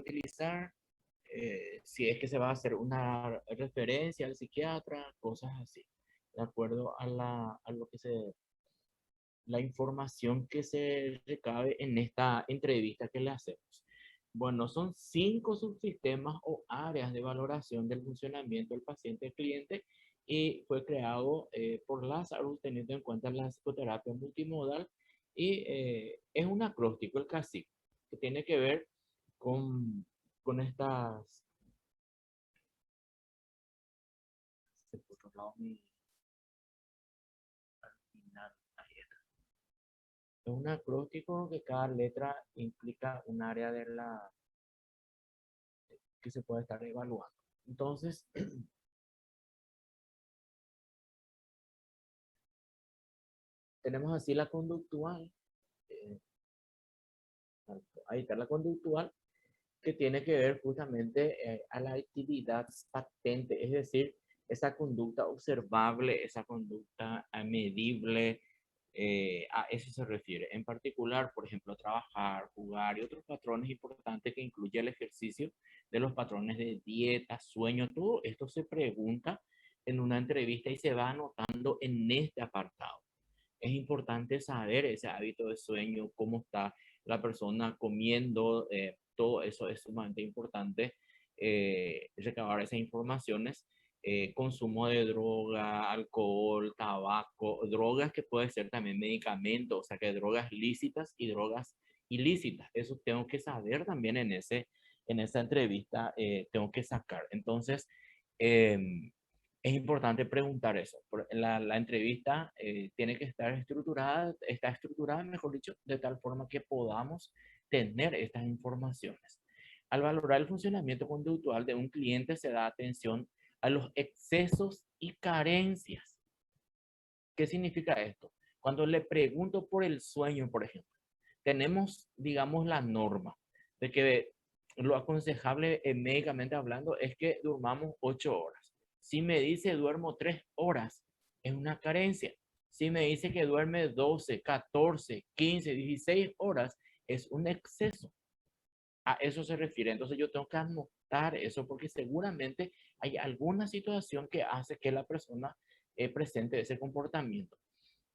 utilizar, si es que se va a hacer una referencia al psiquiatra, cosas así, de acuerdo a lo que la información que se recabe en esta entrevista que le hacemos. Bueno, son 5 subsistemas o áreas de valoración del funcionamiento del paciente-cliente y fue creado por Lazarus teniendo en cuenta la psicoterapia multimodal y es un acróstico, el CASIC, que tiene que ver con estas... Por otro lado, final, ahí está. Es un acróstico que cada letra implica un área de la que se puede estar evaluando. Entonces, tenemos así la conductual. eh, Ahí está la conductual que tiene que ver justamente a la actividad patente, es decir, esa conducta observable, esa conducta medible, a eso se refiere. En particular, por ejemplo, trabajar, jugar y otros patrones importantes que incluye el ejercicio de los patrones de dieta, sueño, todo esto se pregunta en una entrevista y se va anotando en este apartado. Es importante saber ese hábito de sueño, cómo está la persona comiendo, todo eso es sumamente importante, recabar esas informaciones, consumo de droga, alcohol, tabaco, drogas que puede ser también medicamentos, o sea que drogas lícitas y drogas ilícitas, eso tengo que saber también en esa entrevista, tengo que sacar. Entonces, es importante preguntar eso. La entrevista tiene que estar estructurada, está estructurada, mejor dicho, de tal forma que podamos tener estas informaciones. Al valorar el funcionamiento conductual de un cliente se da atención a los excesos y carencias. ¿Qué significa esto? Cuando le pregunto por el sueño, por ejemplo, tenemos, digamos, la norma de que lo aconsejable médicamente hablando es que durmamos 8 horas. Si me dice duermo 3 horas, es una carencia. Si me dice que duerme 12, 14, 15, 16 horas, es un exceso. A eso se refiere. Entonces yo tengo que anotar eso porque seguramente hay alguna situación que hace que la persona presente ese comportamiento.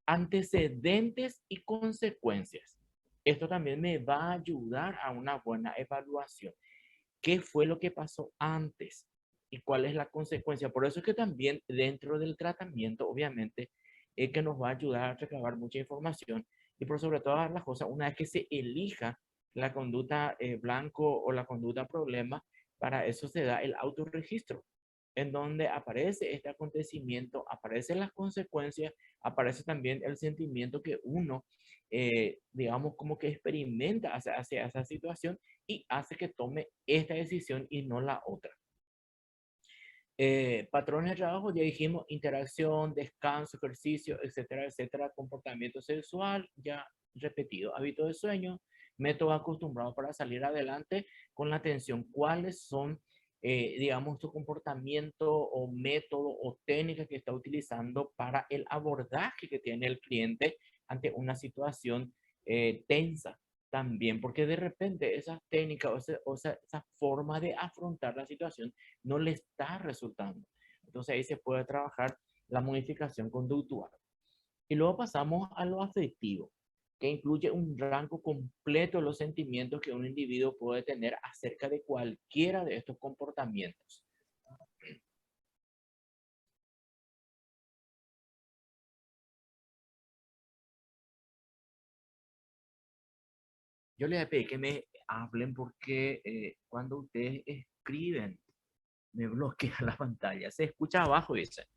Antecedentes y consecuencias. Esto también me va a ayudar a una buena evaluación. ¿Qué fue lo que pasó antes? ¿Y cuál es la consecuencia? Por eso es que también dentro del tratamiento, obviamente, es que nos va a ayudar a recabar mucha información y por sobre todas las cosas, una vez que se elija la conducta blanco o la conducta problema, para eso se da el autorregistro, en donde aparece este acontecimiento, aparecen las consecuencias, aparece también el sentimiento que uno, digamos, como que experimenta hacia esa situación y hace que tome esta decisión y no la otra. Patrones de trabajo, ya dijimos, interacción, descanso, ejercicio, etcétera, etcétera, comportamiento sexual, ya repetido, hábito de sueño, método acostumbrado para salir adelante con la atención, cuáles son, digamos, tu comportamiento o método o técnica que está utilizando para el abordaje que tiene el cliente ante una situación tensa también, porque de repente esa técnica esa forma de afrontar la situación no le está resultando. Entonces ahí se puede trabajar la modificación conductual. Y luego pasamos a lo afectivo, que incluye un rango completo de los sentimientos que un individuo puede tener acerca de cualquiera de estos comportamientos. Yo les pedí que me hablen porque cuando ustedes escriben, me bloquea la pantalla. Se escucha abajo, dice.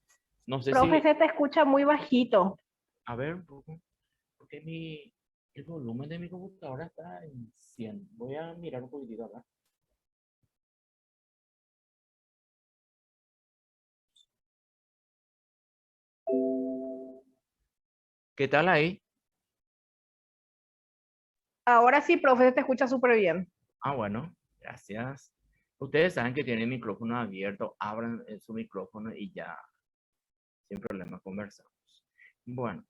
No sé Profe, si, se te escucha muy bajito. a ver un poco, porque el volumen de mi computadora está en 100. Voy a mirar un poquitito acá. ¿Qué tal ahí? Ahora sí, profe, se te escucha súper bien. Ah, bueno, gracias. Ustedes saben que tienen el micrófono abierto, abran su micrófono y ya, sin problema, conversamos. Bueno,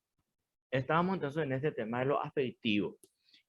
estábamos entonces en este tema de lo afectivo.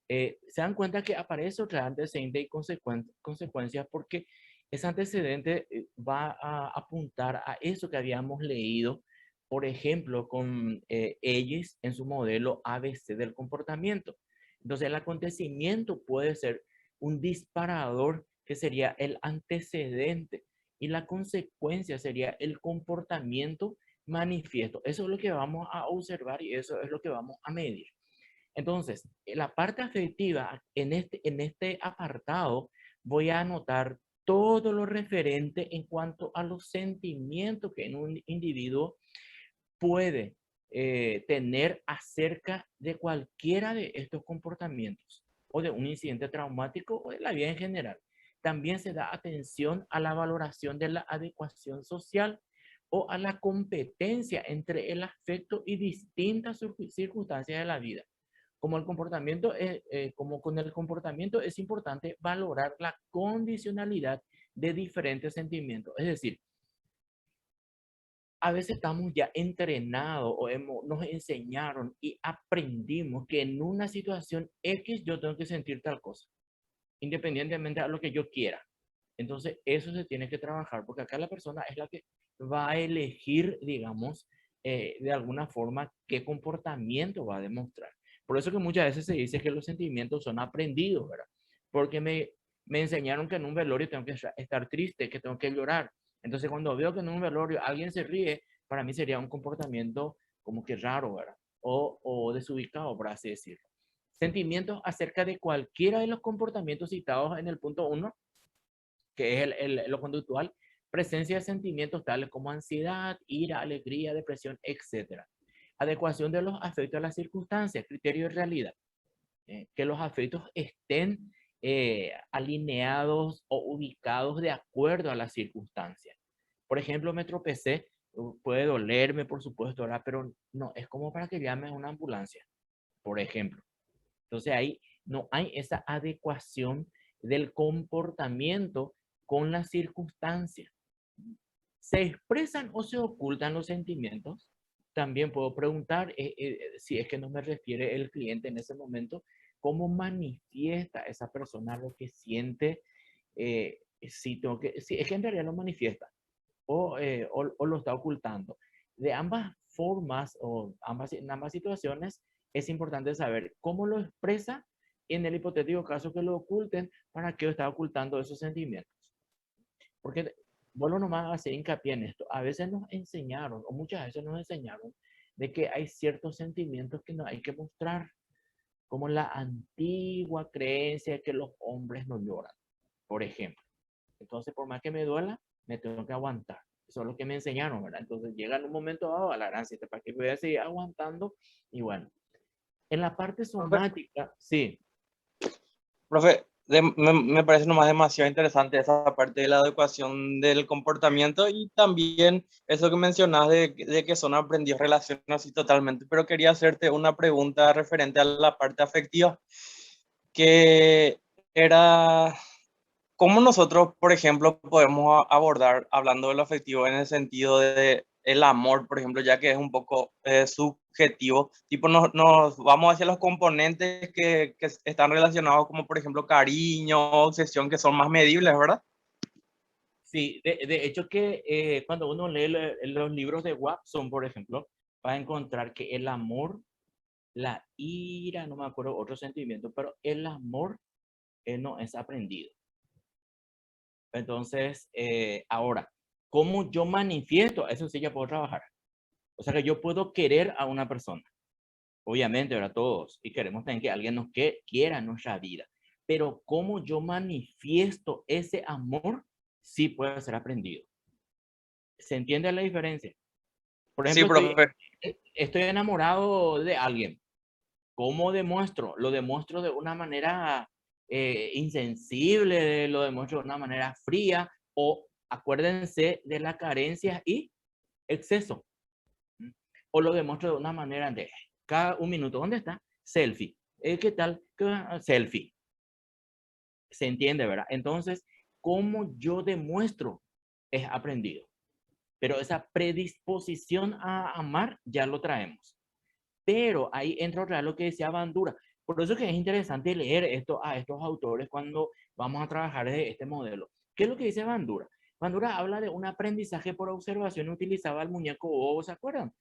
se dan cuenta que aparece otra antecedente y consecuencias porque ese antecedente va a apuntar a eso que habíamos leído, por ejemplo, con Ellis en su modelo ABC del comportamiento. Entonces, el acontecimiento puede ser un disparador que sería el antecedente y la consecuencia sería el comportamiento manifiesto. Eso es lo que vamos a observar y eso es lo que vamos a medir. Entonces, la parte afectiva, en este apartado, voy a anotar todo lo referente en cuanto a los sentimientos que en un individuo puede tener acerca de cualquiera de estos comportamientos o de un incidente traumático o de la vida en general. También se da atención a la valoración de la adecuación social o a la competencia entre el afecto y distintas circunstancias de la vida. Como el comportamiento, como con el comportamiento es importante valorar la condicionalidad de diferentes sentimientos. Es decir, a veces estamos ya entrenados o nos enseñaron y aprendimos que en una situación X yo tengo que sentir tal cosa, independientemente de lo que yo quiera. Entonces, eso se tiene que trabajar, porque acá la persona es la que va a elegir, digamos, de alguna forma, qué comportamiento va a demostrar. Por eso que muchas veces se dice que los sentimientos son aprendidos, ¿verdad? Porque me enseñaron que en un velorio tengo que estar triste, que tengo que llorar. Entonces, cuando veo que en un velorio alguien se ríe, para mí sería un comportamiento como que raro, ¿verdad? O desubicado, por así decirlo. Sentimientos acerca de cualquiera de los comportamientos citados en el punto 1, que es lo conductual, presencia de sentimientos tales como ansiedad, ira, alegría, depresión, etcétera. Adecuación de los afectos a las circunstancias, criterio de realidad. Que los afectos estén alineados o ubicados de acuerdo a las circunstancias. Por ejemplo, me tropecé, puede dolerme, por supuesto, ¿verdad? Pero no, es como para que llame a una ambulancia, por ejemplo. Entonces ahí no hay esa adecuación del comportamiento con las circunstancias. ¿Se expresan o se ocultan los sentimientos? También puedo preguntar, si es que no me refiere el cliente en ese momento, cómo manifiesta esa persona lo que siente, si es que en realidad lo manifiesta o lo está ocultando. De ambas formas o en ambas situaciones es importante saber cómo lo expresa en el hipotético caso que lo oculten, para qué está ocultando esos sentimientos. Porque vuelvo nomás a hacer hincapié en esto. A veces nos enseñaron, o muchas veces nos enseñaron, de que hay ciertos sentimientos que no hay que mostrar, como la antigua creencia de que los hombres no lloran, por ejemplo. Entonces, por más que me duela, me tengo que aguantar. Eso es lo que me enseñaron, ¿verdad? Entonces, llega en un momento dado a la gran cita, ¿para que voy a seguir aguantando? Y bueno, en la parte Profe, somática, sí, profe, me parece nomás demasiado interesante esa parte de la adecuación del comportamiento y también eso que mencionas de que son aprendidos relacionados así totalmente, pero quería hacerte una pregunta referente a la parte afectiva, que era, ¿cómo nosotros, por ejemplo, podemos abordar, hablando de lo afectivo, en el sentido de el amor, por ejemplo, ya que es un poco subjetivo, tipo nos vamos hacia los componentes que están relacionados como, por ejemplo, cariño, obsesión, que son más medibles, ¿verdad? sí, de hecho que cuando uno lee los libros de Watson, por ejemplo, va a encontrar que el amor, la ira, no me acuerdo otro sentimiento, pero el amor no es aprendido. Entonces, ahora, ¿cómo yo manifiesto? Eso sí ya puedo trabajar. O sea que yo puedo querer a una persona. Obviamente, ahora todos. Y queremos también que alguien nos quiera en nuestra vida. Pero ¿cómo yo manifiesto ese amor? Sí puede ser aprendido. ¿Se entiende la diferencia? Por Sí, ejemplo, profe. estoy enamorado de alguien. ¿Cómo demuestro? Lo demuestro de una manera insensible, lo demuestro de una manera fría, o acuérdense de la carencia y exceso. O lo demuestro de una manera de cada un minuto. ¿Dónde está? Selfie. ¿Qué tal? Selfie. ¿Se entiende, verdad? Entonces, ¿cómo yo demuestro? Es aprendido. Pero esa predisposición a amar ya lo traemos. Pero ahí entra otra lo que decía Bandura. Por eso que es interesante leer esto a estos autores cuando vamos a trabajar de este modelo. ¿Qué es lo que dice Bandura? Bandura habla de un aprendizaje por observación, utilizaba el muñeco bobo, ¿se acuerdan?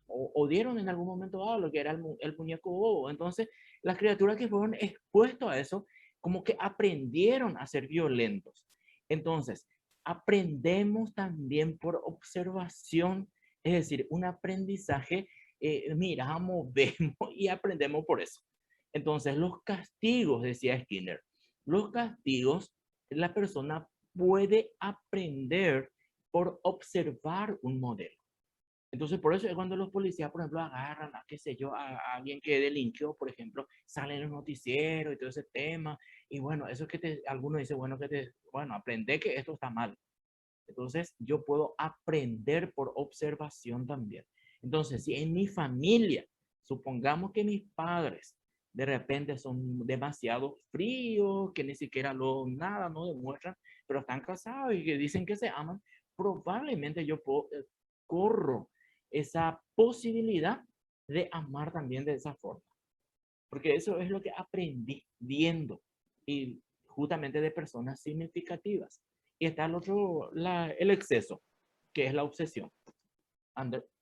O dieron en algún momento dado lo que era el muñeco bobo. Entonces, las criaturas que fueron expuestas a eso, como que aprendieron a ser violentos. Entonces, aprendemos también por observación, es decir, un aprendizaje, miramos, vemos y aprendemos por eso. Entonces, los castigos, decía Skinner, los castigos, la persona puede aprender por observar un modelo. Entonces, por eso es cuando los policías, por ejemplo, agarran a, qué sé yo, a alguien que delinquió, por ejemplo, salen en los noticieros y todo ese tema. Y bueno, eso es que algunos dicen, bueno, aprende que esto está mal. Entonces, yo puedo aprender por observación también. Entonces, si en mi familia, supongamos que mis padres de repente son demasiado fríos, que ni siquiera nada no demuestran, pero están casados y que dicen que se aman, probablemente yo corro esa posibilidad de amar también de esa forma. Porque eso es lo que aprendí viendo y justamente de personas significativas. Y está el exceso, que es la obsesión.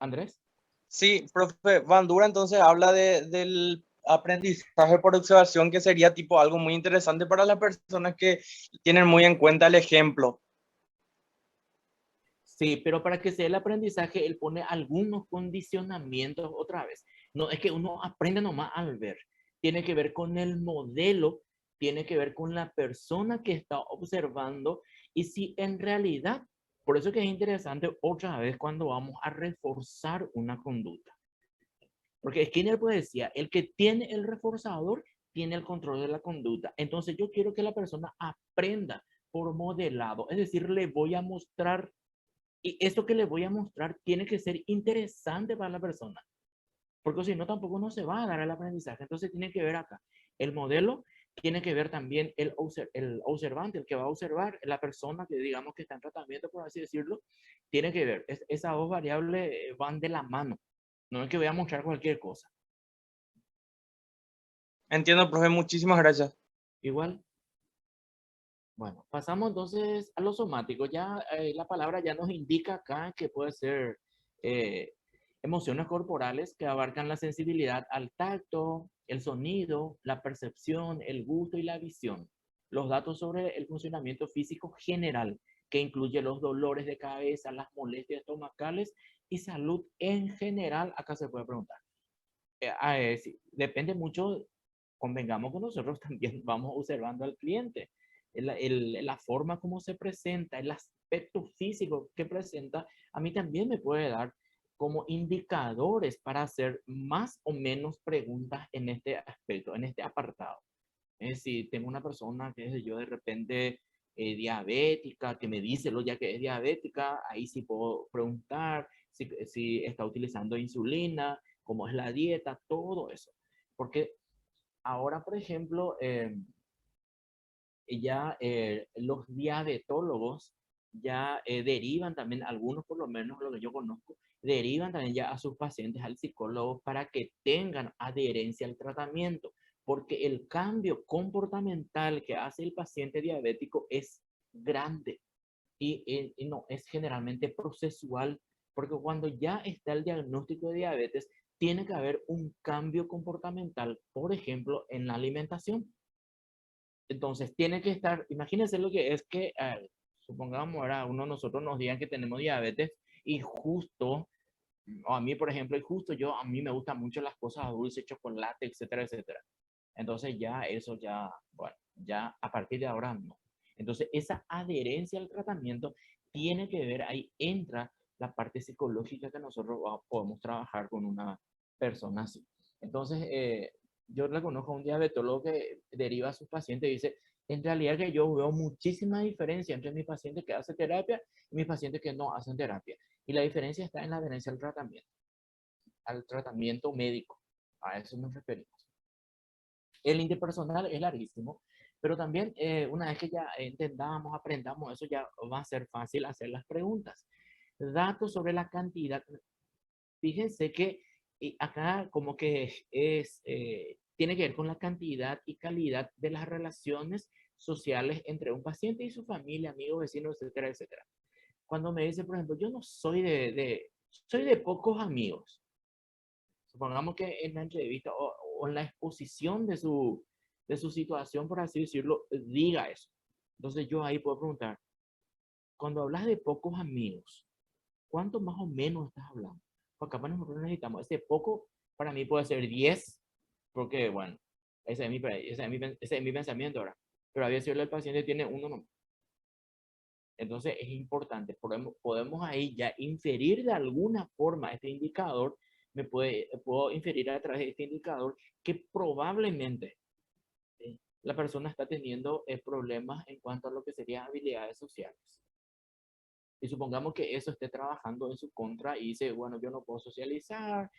Andrés. Sí, profe, Bandura entonces habla del aprendizaje por observación, que sería tipo algo muy interesante para las personas que tienen muy en cuenta el ejemplo. Sí, pero para que sea el aprendizaje, él pone algunos condicionamientos otra vez. No es que uno aprende nomás al ver. Tiene que ver con el modelo, tiene que ver con la persona que está observando y si en realidad, por eso que es interesante otra vez cuando vamos a reforzar una conducta. Porque Skinner pues decía, el que tiene el reforzador tiene el control de la conducta. Entonces yo quiero que la persona aprenda por modelado, es decir, le voy a mostrar y esto que le voy a mostrar tiene que ser interesante para la persona, porque si no, tampoco no se va a dar el aprendizaje. Entonces tiene que ver acá. El modelo tiene que ver también el observante, el que va a observar, la persona que digamos que está en tratamiento, por así decirlo, tiene que ver. Esas dos variables van de la mano. No es que voy a mostrar cualquier cosa. Entiendo, profe, muchísimas gracias. Igual. Bueno, pasamos entonces a lo somático. Ya la palabra ya nos indica acá que puede ser eh, emociones corporales que abarcan la sensibilidad al tacto, el sonido, la percepción, el gusto y la visión. Los datos sobre el funcionamiento físico general, que incluye los dolores de cabeza, las molestias estomacales y salud en general. Acá se puede preguntar. Sí, depende mucho, convengamos que nosotros también vamos observando al cliente, la forma como se presenta, el aspecto físico que presenta, a mí también me puede dar como indicadores para hacer más o menos preguntas en este aspecto, en este apartado. Si tengo una persona que es yo de repente diabética, que me dice lo ya que es diabética, ahí sí puedo preguntar si está utilizando insulina, cómo es la dieta, todo eso. Porque ahora, por ejemplo, ya los diabetólogos ya derivan también, algunos por lo menos lo que yo conozco, derivan también ya a sus pacientes al psicólogo para que tengan adherencia al tratamiento, porque el cambio comportamental que hace el paciente diabético es grande y no es generalmente procesual, porque cuando ya está el diagnóstico de diabetes, tiene que haber un cambio comportamental, por ejemplo, en la alimentación. Entonces, tiene que estar, imagínense lo que es que, supongamos, ahora uno de nosotros nos digan que tenemos diabetes y justo, o a mí, por ejemplo, y justo a mí me gustan mucho las cosas dulces, chocolate, etcétera, etcétera. Entonces, ya eso ya, bueno, ya a partir de ahora no. Entonces, esa adherencia al tratamiento tiene que ver, ahí entra la parte psicológica que nosotros podemos trabajar con una persona así. Entonces, yo le conozco a un diabetólogo que deriva a sus pacientes y dice, en realidad que yo veo muchísima diferencia entre mis pacientes que hacen terapia y mis pacientes que no hacen terapia. Y la diferencia está en la adherencia al tratamiento médico. A eso nos referimos. El interpersonal es larguísimo, pero también una vez que ya entendamos, aprendamos eso, ya va a ser fácil hacer las preguntas. Datos sobre la cantidad. Fíjense que acá como que es tiene que ver con la cantidad y calidad de las relaciones sociales entre un paciente y su familia, amigos, vecinos, etcétera, etcétera. Cuando me dice, por ejemplo, yo no soy soy de pocos amigos. Supongamos que en la entrevista o en la exposición de su situación, por así decirlo, diga eso. Entonces yo ahí puedo preguntar, cuando hablas de pocos amigos, ¿cuánto más o menos estás hablando? Porque capaz nosotros necesitamos, ese poco para mí puede ser 10, porque bueno, ese es mi pensamiento ahora. Pero a veces el paciente tiene uno nomás. Entonces es importante, podemos ahí ya inferir de alguna forma este indicador, puedo inferir a través de este indicador que probablemente la persona está teniendo problemas en cuanto a lo que serían habilidades sociales. Y supongamos que eso esté trabajando en su contra y dice, bueno, yo no puedo socializar,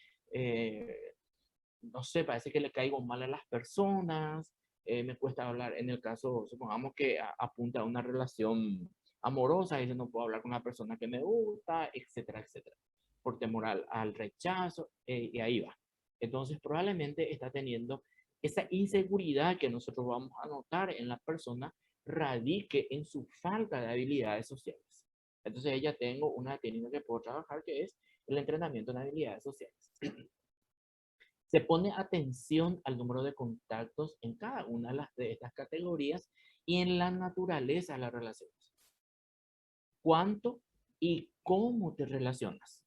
no sé, parece que le caigo mal a las personas, me cuesta hablar, en el caso, supongamos que apunta a una relación amorosa, dice, no puedo hablar con una persona que me gusta, etcétera, etcétera, por temor al rechazo, y ahí va. Entonces, probablemente está teniendo esa inseguridad que nosotros vamos a notar en la persona, radique en su falta de habilidades sociales. Entonces, ella tengo una técnica que puedo trabajar, que es el entrenamiento en habilidades sociales. Se pone atención al número de contactos en cada una de estas categorías y en la naturaleza de las relaciones. ¿Cuánto y cómo te relacionas?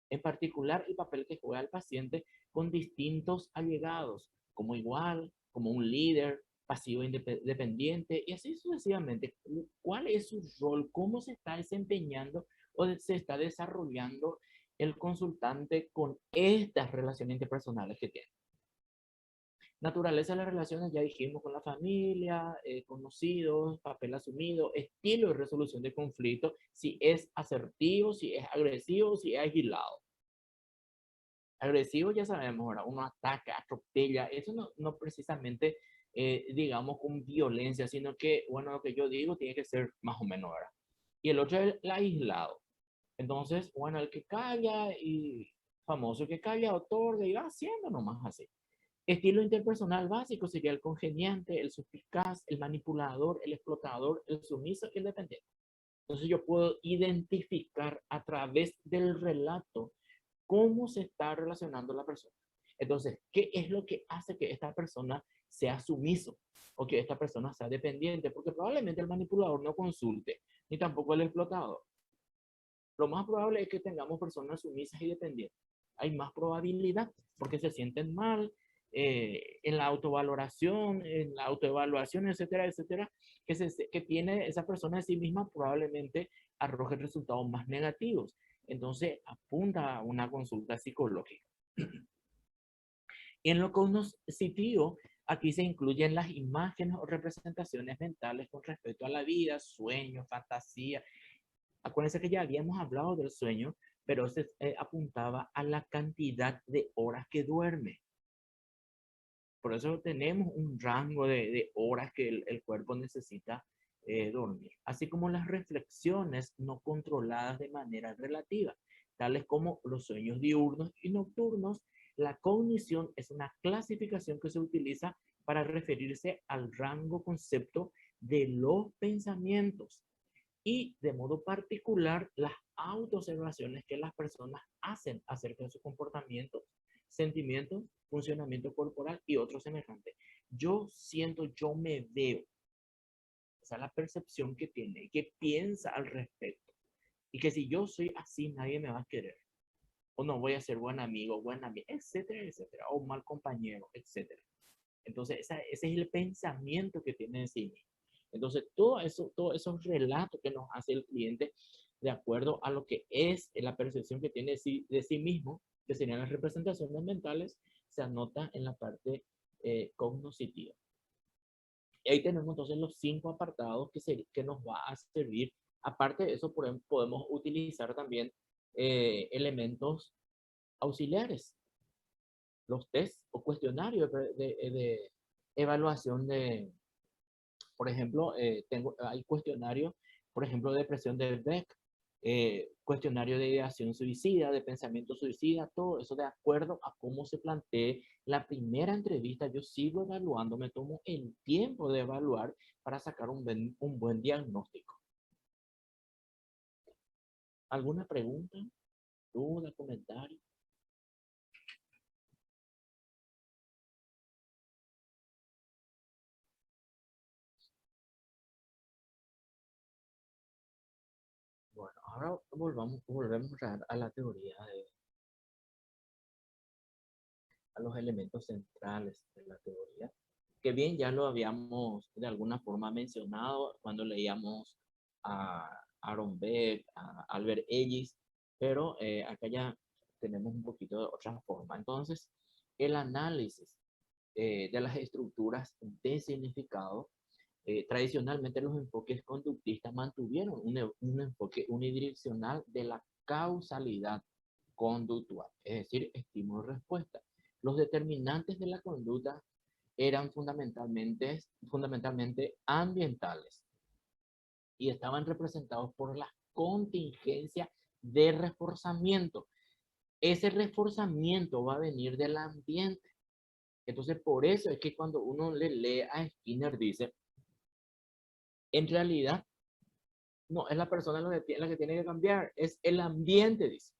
En particular, el papel que juega el paciente con distintos allegados, como igual, como un líder, pasivo independiente, y así sucesivamente. ¿Cuál es su rol? ¿Cómo se está desempeñando o se está desarrollando el consultante con estas relaciones interpersonales que tiene? Naturaleza de las relaciones, ya dijimos, con la familia, conocidos, papel asumido, estilo de resolución de conflictos, si es asertivo, si es agresivo, si es agilado. Agresivo ya sabemos, ahora uno ataca, atropella, eso no precisamente, digamos, con violencia, sino que, bueno, lo que yo digo tiene que ser más o menos, ¿verdad? Y el otro es el aislado. Entonces, bueno, el que calla y famoso que calla, otorga y va haciendo nomás así. Estilo interpersonal básico sería el congeniante, el suspicaz, el manipulador, el explotador, el sumiso y el dependiente. Entonces yo puedo identificar a través del relato cómo se está relacionando la persona. Entonces, ¿qué es lo que hace que esta persona sea sumiso o que esta persona sea dependiente? Porque probablemente el manipulador no consulte, ni tampoco el explotador. Lo más probable es que tengamos personas sumisas y dependientes. Hay más probabilidad porque se sienten mal en la autovaloración, en la autoevaluación, etcétera, etcétera, que tiene esa persona en sí misma probablemente arroje resultados más negativos. Entonces, apunta a una consulta psicológica. En lo cognoscitivo, aquí se incluyen las imágenes o representaciones mentales con respecto a la vida, sueños, fantasía. Acuérdense que ya habíamos hablado del sueño, pero se apuntaba a la cantidad de horas que duerme. Por eso tenemos un rango de horas que el cuerpo necesita dormir. Así como las reflexiones no controladas de manera relativa, tales como los sueños diurnos y nocturnos. La cognición es una clasificación que se utiliza para referirse al rango concepto de los pensamientos y de modo particular las autoobservaciones que las personas hacen acerca de su comportamiento, sentimientos, funcionamiento corporal y otros semejantes. Yo siento, yo me veo. Esa es la percepción que tiene, que piensa al respecto. Y que si yo soy así, nadie me va a querer. O no voy a ser buen amigo, buena amiga, etcétera, etcétera. O mal compañero, etcétera. Entonces, ese es el pensamiento que tiene en sí mismo. Entonces, todos esos relatos que nos hace el cliente de acuerdo a lo que es la percepción que tiene de sí mismo, que serían las representaciones mentales, se anota en la parte cognoscitiva. Y ahí tenemos entonces los 5 apartados que nos va a servir. Aparte de eso, podemos utilizar también elementos auxiliares, los test o cuestionarios de evaluación de, por ejemplo, hay cuestionarios, por ejemplo, de depresión de Beck, cuestionario de ideación suicida, de pensamiento suicida, todo eso de acuerdo a cómo se plantee la primera entrevista. Yo sigo evaluando, me tomo el tiempo de evaluar para sacar un buen diagnóstico. ¿Alguna pregunta, duda, comentario? Bueno, ahora volvemos a la teoría a los elementos centrales de la teoría, que bien ya lo habíamos de alguna forma mencionado cuando leíamos a Aaron Beck, a Albert Ellis, pero acá ya tenemos un poquito de otra forma. Entonces, el análisis de las estructuras de significado, tradicionalmente los enfoques conductistas mantuvieron un enfoque unidireccional de la causalidad conductual, es decir, estímulo-respuesta. Los determinantes de la conducta eran fundamentalmente ambientales y estaban representados por la contingencia de reforzamiento. Ese reforzamiento va a venir del ambiente. Entonces, por eso es que cuando uno le lee a Skinner, dice, en realidad, no es la persona la que tiene que cambiar, es el ambiente, dice.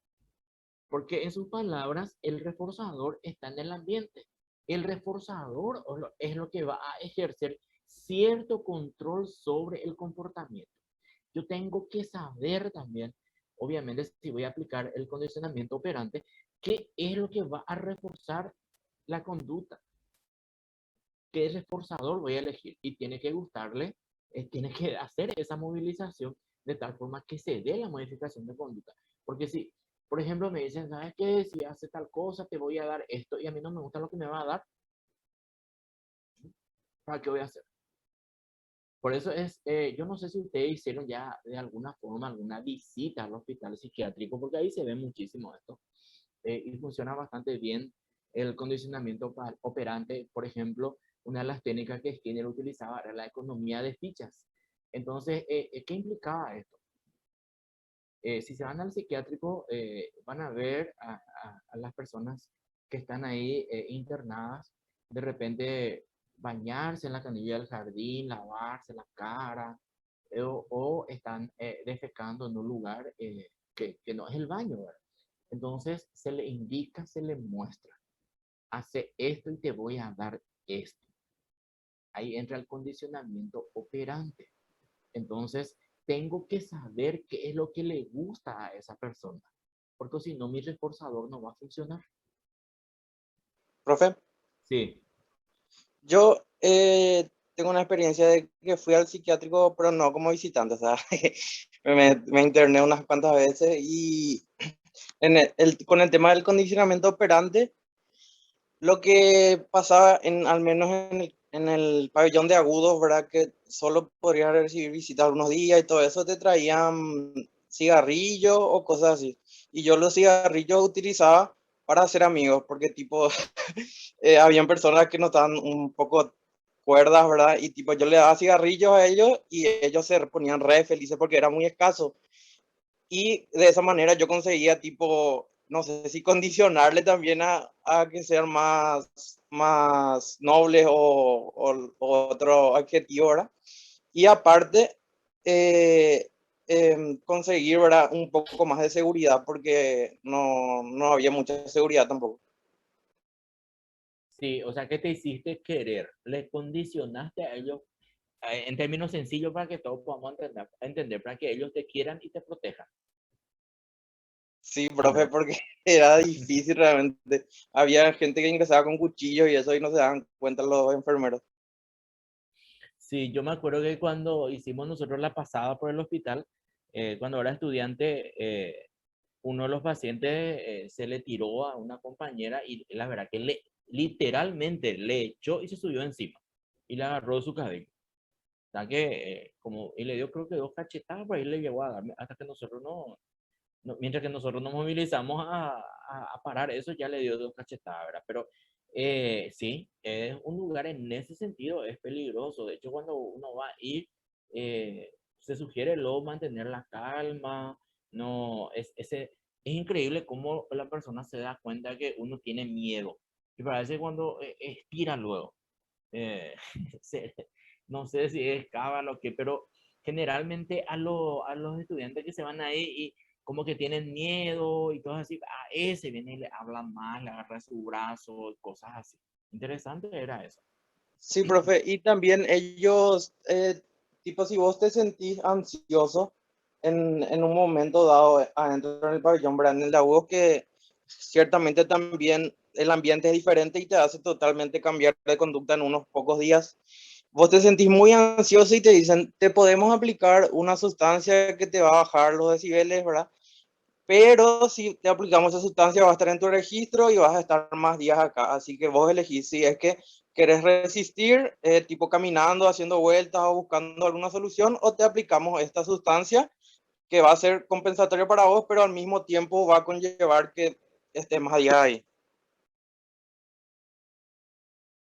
Porque en sus palabras, el reforzador está en el ambiente. El reforzador es lo que va a ejercer cierto control sobre el comportamiento. Yo tengo que saber también, obviamente, si voy a aplicar el condicionamiento operante, qué es lo que va a reforzar la conducta. ¿Qué reforzador voy a elegir? Y tiene que gustarle, tiene que hacer esa movilización de tal forma que se dé la modificación de conducta. Porque si, por ejemplo, me dicen, ¿sabes qué? Si hace tal cosa, te voy a dar esto y a mí no me gusta lo que me va a dar, ¿para qué voy a hacer? Por eso es, yo no sé si ustedes hicieron ya de alguna forma alguna visita al hospital psiquiátrico, porque ahí se ve muchísimo esto y funciona bastante bien el condicionamiento operante. Por ejemplo, una de las técnicas que Skinner utilizaba era la economía de fichas. Entonces, ¿qué implicaba esto? Si se van al psiquiátrico, van a ver a las personas que están ahí internadas, de repente bañarse en la canilla del jardín, lavarse la cara, o están defecando en un lugar que no es el baño, ¿verdad? Entonces se le indica, se le muestra, hace esto y te voy a dar esto. Ahí entra el condicionamiento operante. Entonces, tengo que saber qué es lo que le gusta a esa persona, porque si no, mi reforzador no va a funcionar. Profe, Sí, yo tengo una experiencia de que fui al psiquiátrico, pero no como visitante, o sea, me interné unas cuantas veces y con el tema del condicionamiento operante, lo que pasaba, al menos en el pabellón de agudos, ¿verdad? Que solo podrías recibir visitas unos días y todo eso, te traían cigarrillos o cosas así. Y yo los cigarrillos utilizaba para hacer amigos, porque tipo, habían personas que no estaban un poco cuerdas, ¿verdad? Y tipo, yo le daba cigarrillos a ellos y ellos se ponían re felices porque era muy escaso. Y de esa manera yo conseguía tipo, no sé si condicionarle también a que sean más nobles o otro adjetivo, ¿verdad? Y aparte, eh, conseguir, ¿verdad? Un poco más de seguridad porque no había mucha seguridad tampoco. sí, o sea, ¿qué te hiciste querer? Le condicionaste a ellos, en términos sencillos para que todos podamos entender, para que ellos te quieran y te protejan. Sí, A profe, ver. porque era difícil realmente. Había gente que ingresaba con cuchillos y eso y no se daban cuenta los enfermeros. Sí, yo me acuerdo que cuando hicimos nosotros la pasada por el hospital, cuando era estudiante, uno de los pacientes se le tiró a una compañera y la verdad que literalmente le echó y se subió encima y le agarró su cabello. O sea que, y le dio creo que 2 cachetadas, por ahí le llegó a darme, hasta que nosotros mientras que nosotros nos movilizamos a parar eso, ya le dio 2 cachetadas, ¿verdad? Pero sí, es un lugar en ese sentido, es peligroso. De hecho, cuando uno va a ir, se sugiere luego mantener la calma, No, es increíble cómo la persona se da cuenta que uno tiene miedo. Y parece cuando expira luego. Eh, se- no sé si es cábala o qué, pero generalmente a los estudiantes que se van ahí y como que tienen miedo y todo así, a ese viene y le habla más, le agarra su brazo, y cosas así. Interesante era eso. Sí, profe, y también ellos, tipo, si vos te sentís ansioso en un momento dado adentro del pabellón, ¿verdad? En el lago, que ciertamente también el ambiente es diferente y te hace totalmente cambiar de conducta en unos pocos días. Vos te sentís muy ansioso y te dicen, te podemos aplicar una sustancia que te va a bajar los decibeles, ¿verdad? Pero si te aplicamos esa sustancia va a estar en tu registro y vas a estar más días acá. Así que vos elegís si es que querés resistir, tipo caminando, haciendo vueltas o buscando alguna solución, o te aplicamos esta sustancia que va a ser compensatoria para vos, pero al mismo tiempo va a conllevar que estés más días ahí.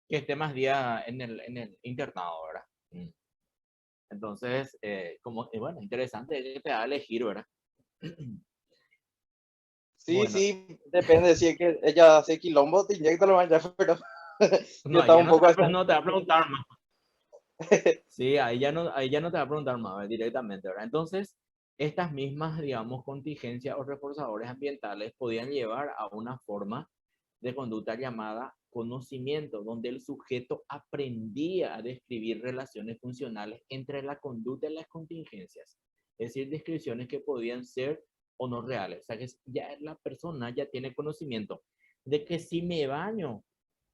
Que esté más día en el internado, ¿verdad? Entonces, como, bueno, interesante que te da a elegir, ¿verdad? Sí, Bueno, sí, depende si es que ella hace quilombo, te inyecta lo ya, pero yo no, ahí estaba ya un poco así. no te va a preguntar más. Sí, ahí ya no te va a preguntar más directamente, ¿verdad? Entonces, estas mismas, digamos, contingencias o reforzadores ambientales podían llevar a una forma de conducta llamada conocimiento, donde el sujeto aprendía a describir relaciones funcionales entre la conducta y las contingencias, es decir, descripciones que podían ser o no reales. O sea, que ya la persona ya tiene conocimiento de que si me baño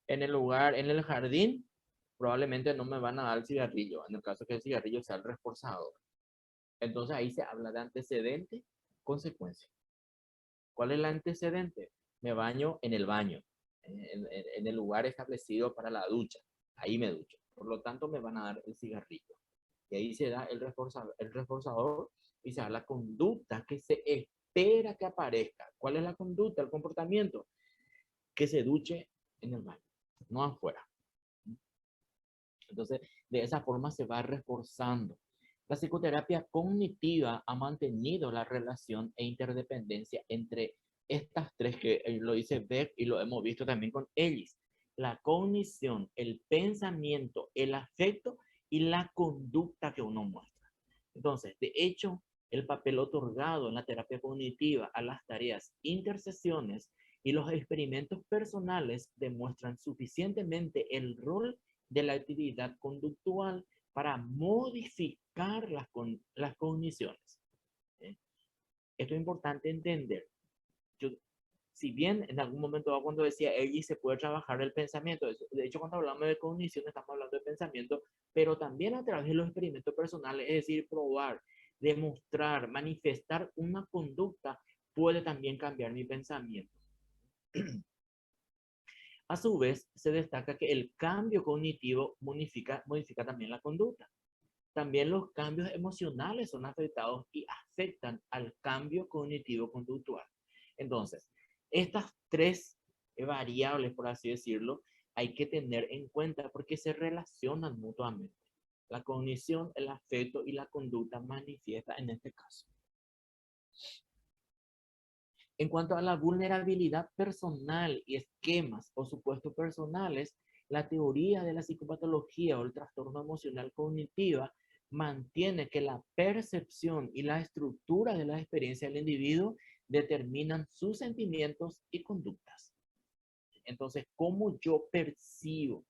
en el lugar, en el jardín, probablemente no me van a dar el cigarrillo, en el caso que el cigarrillo sea el reforzador. Entonces ahí se habla de antecedente, consecuencia. ¿Cuál es el antecedente? Me baño en el baño, en el lugar establecido para la ducha. Ahí me ducho. Por lo tanto, me van a dar el cigarrillo. Y ahí se da el reforzador y se da la conducta que se espera que aparezca. ¿Cuál es la conducta, el comportamiento? Que se duche en el baño, no afuera. Entonces, de esa forma se va reforzando. La psicoterapia cognitiva ha mantenido la relación e interdependencia entre estas tres que lo dice Beck y lo hemos visto también con Ellis. La cognición, el pensamiento, el afecto y la conducta que uno muestra. Entonces, de hecho, el papel otorgado en la terapia cognitiva a las tareas intercesiones y los experimentos personales demuestran suficientemente el rol de la actividad conductual para modificar las cogniciones. ¿Eh? Esto es importante entender. Yo, si bien en algún momento cuando decía allí se puede trabajar el pensamiento, de hecho cuando hablamos de cognición estamos hablando de pensamiento, pero también a través de los experimentos personales, es decir, probar, demostrar, manifestar una conducta puede también cambiar mi pensamiento. A su vez, se destaca que el cambio cognitivo modifica también la conducta. También los cambios emocionales son afectados y afectan al cambio cognitivo-conductual. Entonces, estas tres variables, por así decirlo, hay que tener en cuenta porque se relacionan mutuamente. La cognición, el afecto y la conducta manifiesta en este caso. En cuanto a la vulnerabilidad personal y esquemas o supuestos personales, la teoría de la psicopatología o el trastorno emocional cognitiva mantiene que la percepción y la estructura de la experiencia del individuo determinan sus sentimientos y conductas. Entonces, cómo yo percibo,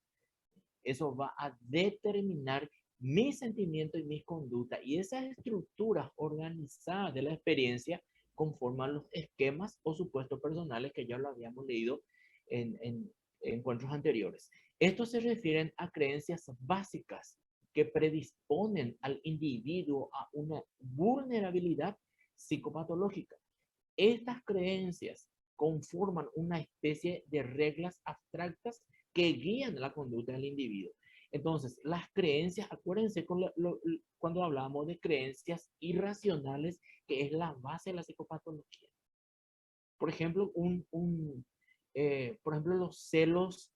eso va a determinar mis sentimientos y mis conductas. Y esas estructuras organizadas de la experiencia conforman los esquemas o supuestos personales que ya lo habíamos leído en encuentros anteriores. Estos se refieren a creencias básicas que predisponen al individuo a una vulnerabilidad psicopatológica. Estas creencias conforman una especie de reglas abstractas que guían la conducta del individuo. Entonces, las creencias, acuérdense cuando hablamos de creencias irracionales, que es la base de la psicopatología. Por ejemplo, por ejemplo, los celos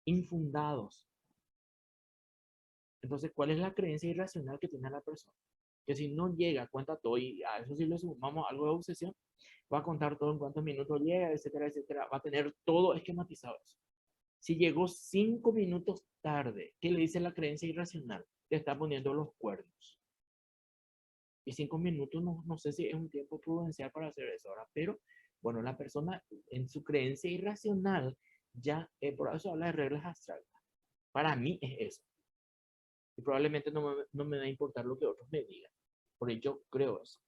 infundados. Entonces, ¿cuál es la creencia irracional que tiene la persona? Que si no llega, cuenta todo, y a eso sí le sumamos algo de obsesión, va a contar todo en cuántos minutos llega, etcétera, etcétera, va a tener todo esquematizado eso. Si llegó 5 minutos tarde, ¿qué le dice la creencia irracional? Te está poniendo los cuernos. Y 5 minutos no sé si es un tiempo prudencial para hacer eso ahora, pero bueno, la persona en su creencia irracional ya, por eso habla de reglas abstractas. Para mí es eso. Y probablemente no me va a importar lo que otros me digan. Porque yo creo eso.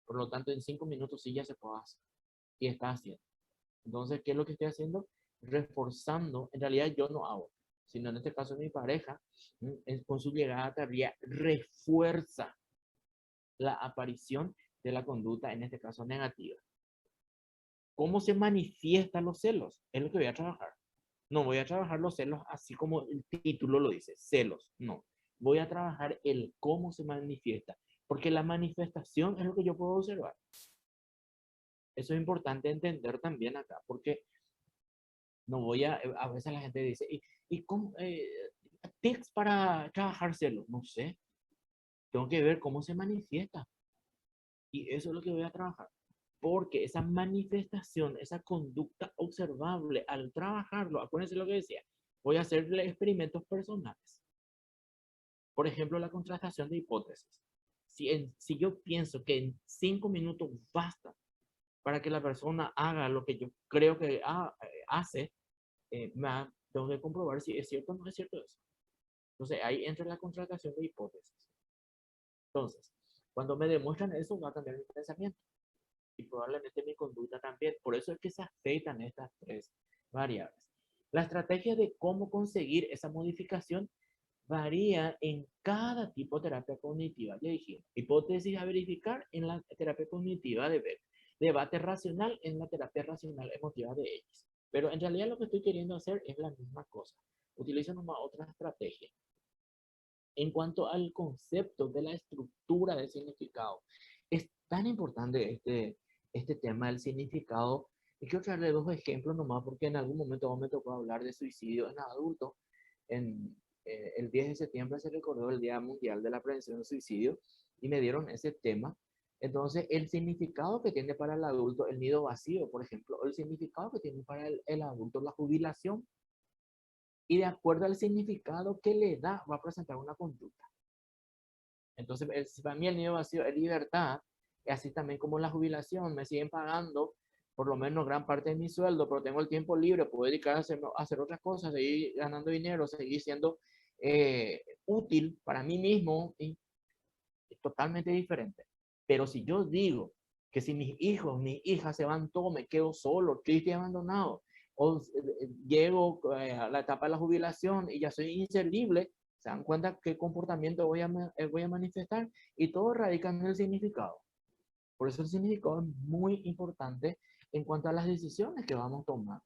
Por lo tanto, en 5 minutos sí ya se puede hacer. Y está haciendo. Entonces, ¿qué es lo que estoy haciendo? Reforzando. En realidad yo no hago, sino en este caso mi pareja, con su llegada tardía, refuerza la aparición de la conducta, en este caso negativa. ¿Cómo se manifiestan los celos? Es lo que voy a trabajar. No voy a trabajar los celos así como el título lo dice, celos. No. Voy a trabajar el cómo se manifiesta. Porque la manifestación es lo que yo puedo observar. Eso es importante entender también acá, porque no voy a veces la gente dice, ¿y cómo, tips para trabajar celos? No sé. Tengo que ver cómo se manifiesta. Y eso es lo que voy a trabajar. Porque esa manifestación, esa conducta observable, al trabajarlo, acuérdense lo que decía, voy a hacerle experimentos personales. Por ejemplo, la contrastación de hipótesis. Si yo pienso que en 5 minutos basta para que la persona haga lo que yo creo que hace, tengo que comprobar si es cierto o no es cierto eso. Entonces, ahí entra la contrastación de hipótesis. Entonces, cuando me demuestran eso, va a cambiar mi pensamiento. Y probablemente mi conducta también. Por eso es que se afectan estas tres variables. La estrategia de cómo conseguir esa modificación varía en cada tipo de terapia cognitiva. Ya dijimos, hipótesis a verificar en la terapia cognitiva de Beck, debate racional en la terapia racional emotiva de X. Pero en realidad lo que estoy queriendo hacer es la misma cosa. Utilizo nomás otra estrategia. En cuanto al concepto de la estructura del significado, es tan importante este tema del significado. Y quiero traerle dos ejemplos nomás, porque en algún momento me tocó hablar de suicidio en adultos. El 10 de septiembre se recordó el Día Mundial de la Prevención del Suicidio y me dieron ese tema. Entonces, el significado que tiene para el adulto el nido vacío, por ejemplo, o el significado que tiene para el adulto la jubilación, y de acuerdo al significado que le da, va a presentar una conducta. Entonces, para mí el nido vacío es libertad, y así también como la jubilación, me siguen pagando por lo menos gran parte de mi sueldo, pero tengo el tiempo libre, puedo dedicar a hacer otras cosas, seguir ganando dinero, seguir siendo útil para mí mismo, y es totalmente diferente. Pero si yo digo que si mis hijos, mis hijas se van todos, me quedo solo, triste y abandonado, o llego a la etapa de la jubilación y ya soy inservible, se dan cuenta qué comportamiento voy a manifestar, y todo radica en el significado. Por eso el significado es muy importante en cuanto a las decisiones que vamos a tomar.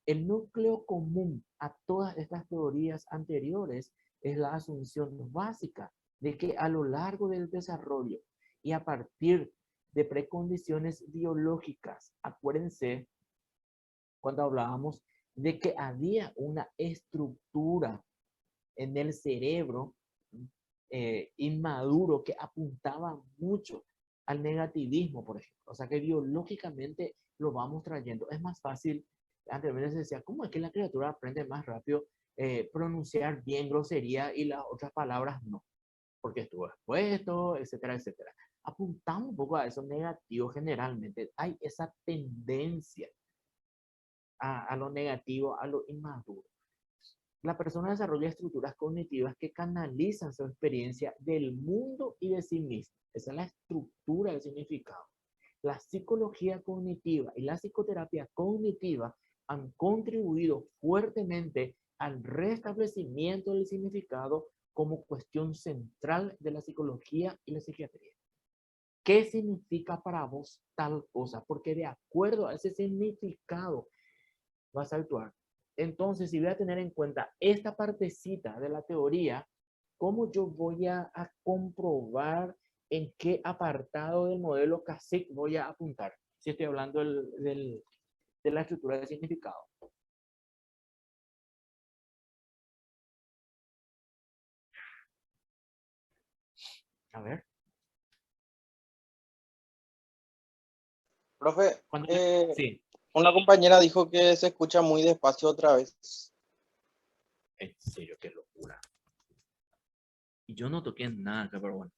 El núcleo común a todas estas teorías anteriores es la asunción básica de que a lo largo del desarrollo y a partir de precondiciones biológicas, acuérdense cuando hablábamos de que había una estructura en el cerebro inmaduro que apuntaba mucho al negativismo, por ejemplo. O sea que biológicamente lo vamos trayendo. Es más fácil, antes se decía, ¿cómo es que la criatura aprende más rápido pronunciar bien grosería y las otras palabras no? Porque estuvo expuesto, etcétera, etcétera. Apuntamos un poco a eso negativo generalmente. Hay esa tendencia a lo negativo, a lo inmaduro. La persona desarrolla estructuras cognitivas que canalizan su experiencia del mundo y de sí misma. Esa es la estructura del significado. La psicología cognitiva y la psicoterapia cognitiva han contribuido fuertemente al restablecimiento del significado como cuestión central de la psicología y la psiquiatría. ¿Qué significa para vos tal cosa? Porque de acuerdo a ese significado vas a actuar. Entonces, si voy a tener en cuenta esta partecita de la teoría, ¿cómo yo voy a comprobar en qué apartado del modelo CASIC voy a apuntar? Si estoy hablando de la estructura de significado. A ver. Profe, Cuando, sí, una compañera dijo que se escucha muy despacio otra vez. en serio, qué locura. Y yo no toqué nada acá, pero bueno.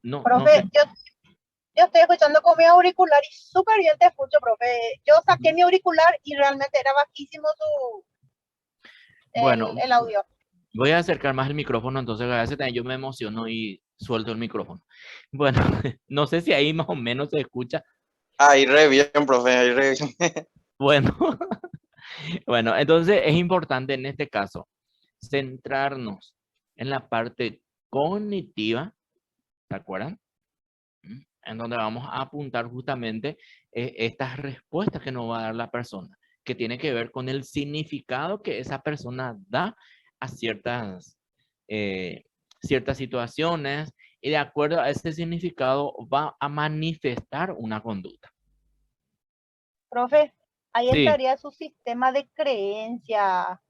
No, no Profe, sé. yo estoy escuchando con mi auricular y súper bien te escucho, profe. Yo saqué mi auricular y realmente era bajísimo Bueno, el audio. voy a acercar más el micrófono, entonces a veces también yo me emociono y suelto el micrófono. Bueno, no sé si ahí más o menos se escucha. Ahí re bien, profe, ahí re bien. Bueno, bueno, entonces es importante en este caso centrarnos en la parte cognitiva, ¿se acuerdan? En donde vamos a apuntar justamente estas respuestas que nos va a dar la persona, que tiene que ver con el significado que esa persona da a ciertas situaciones, y de acuerdo a ese significado va a manifestar una conducta. Profe, ahí Sí. entraría su sistema de creencia,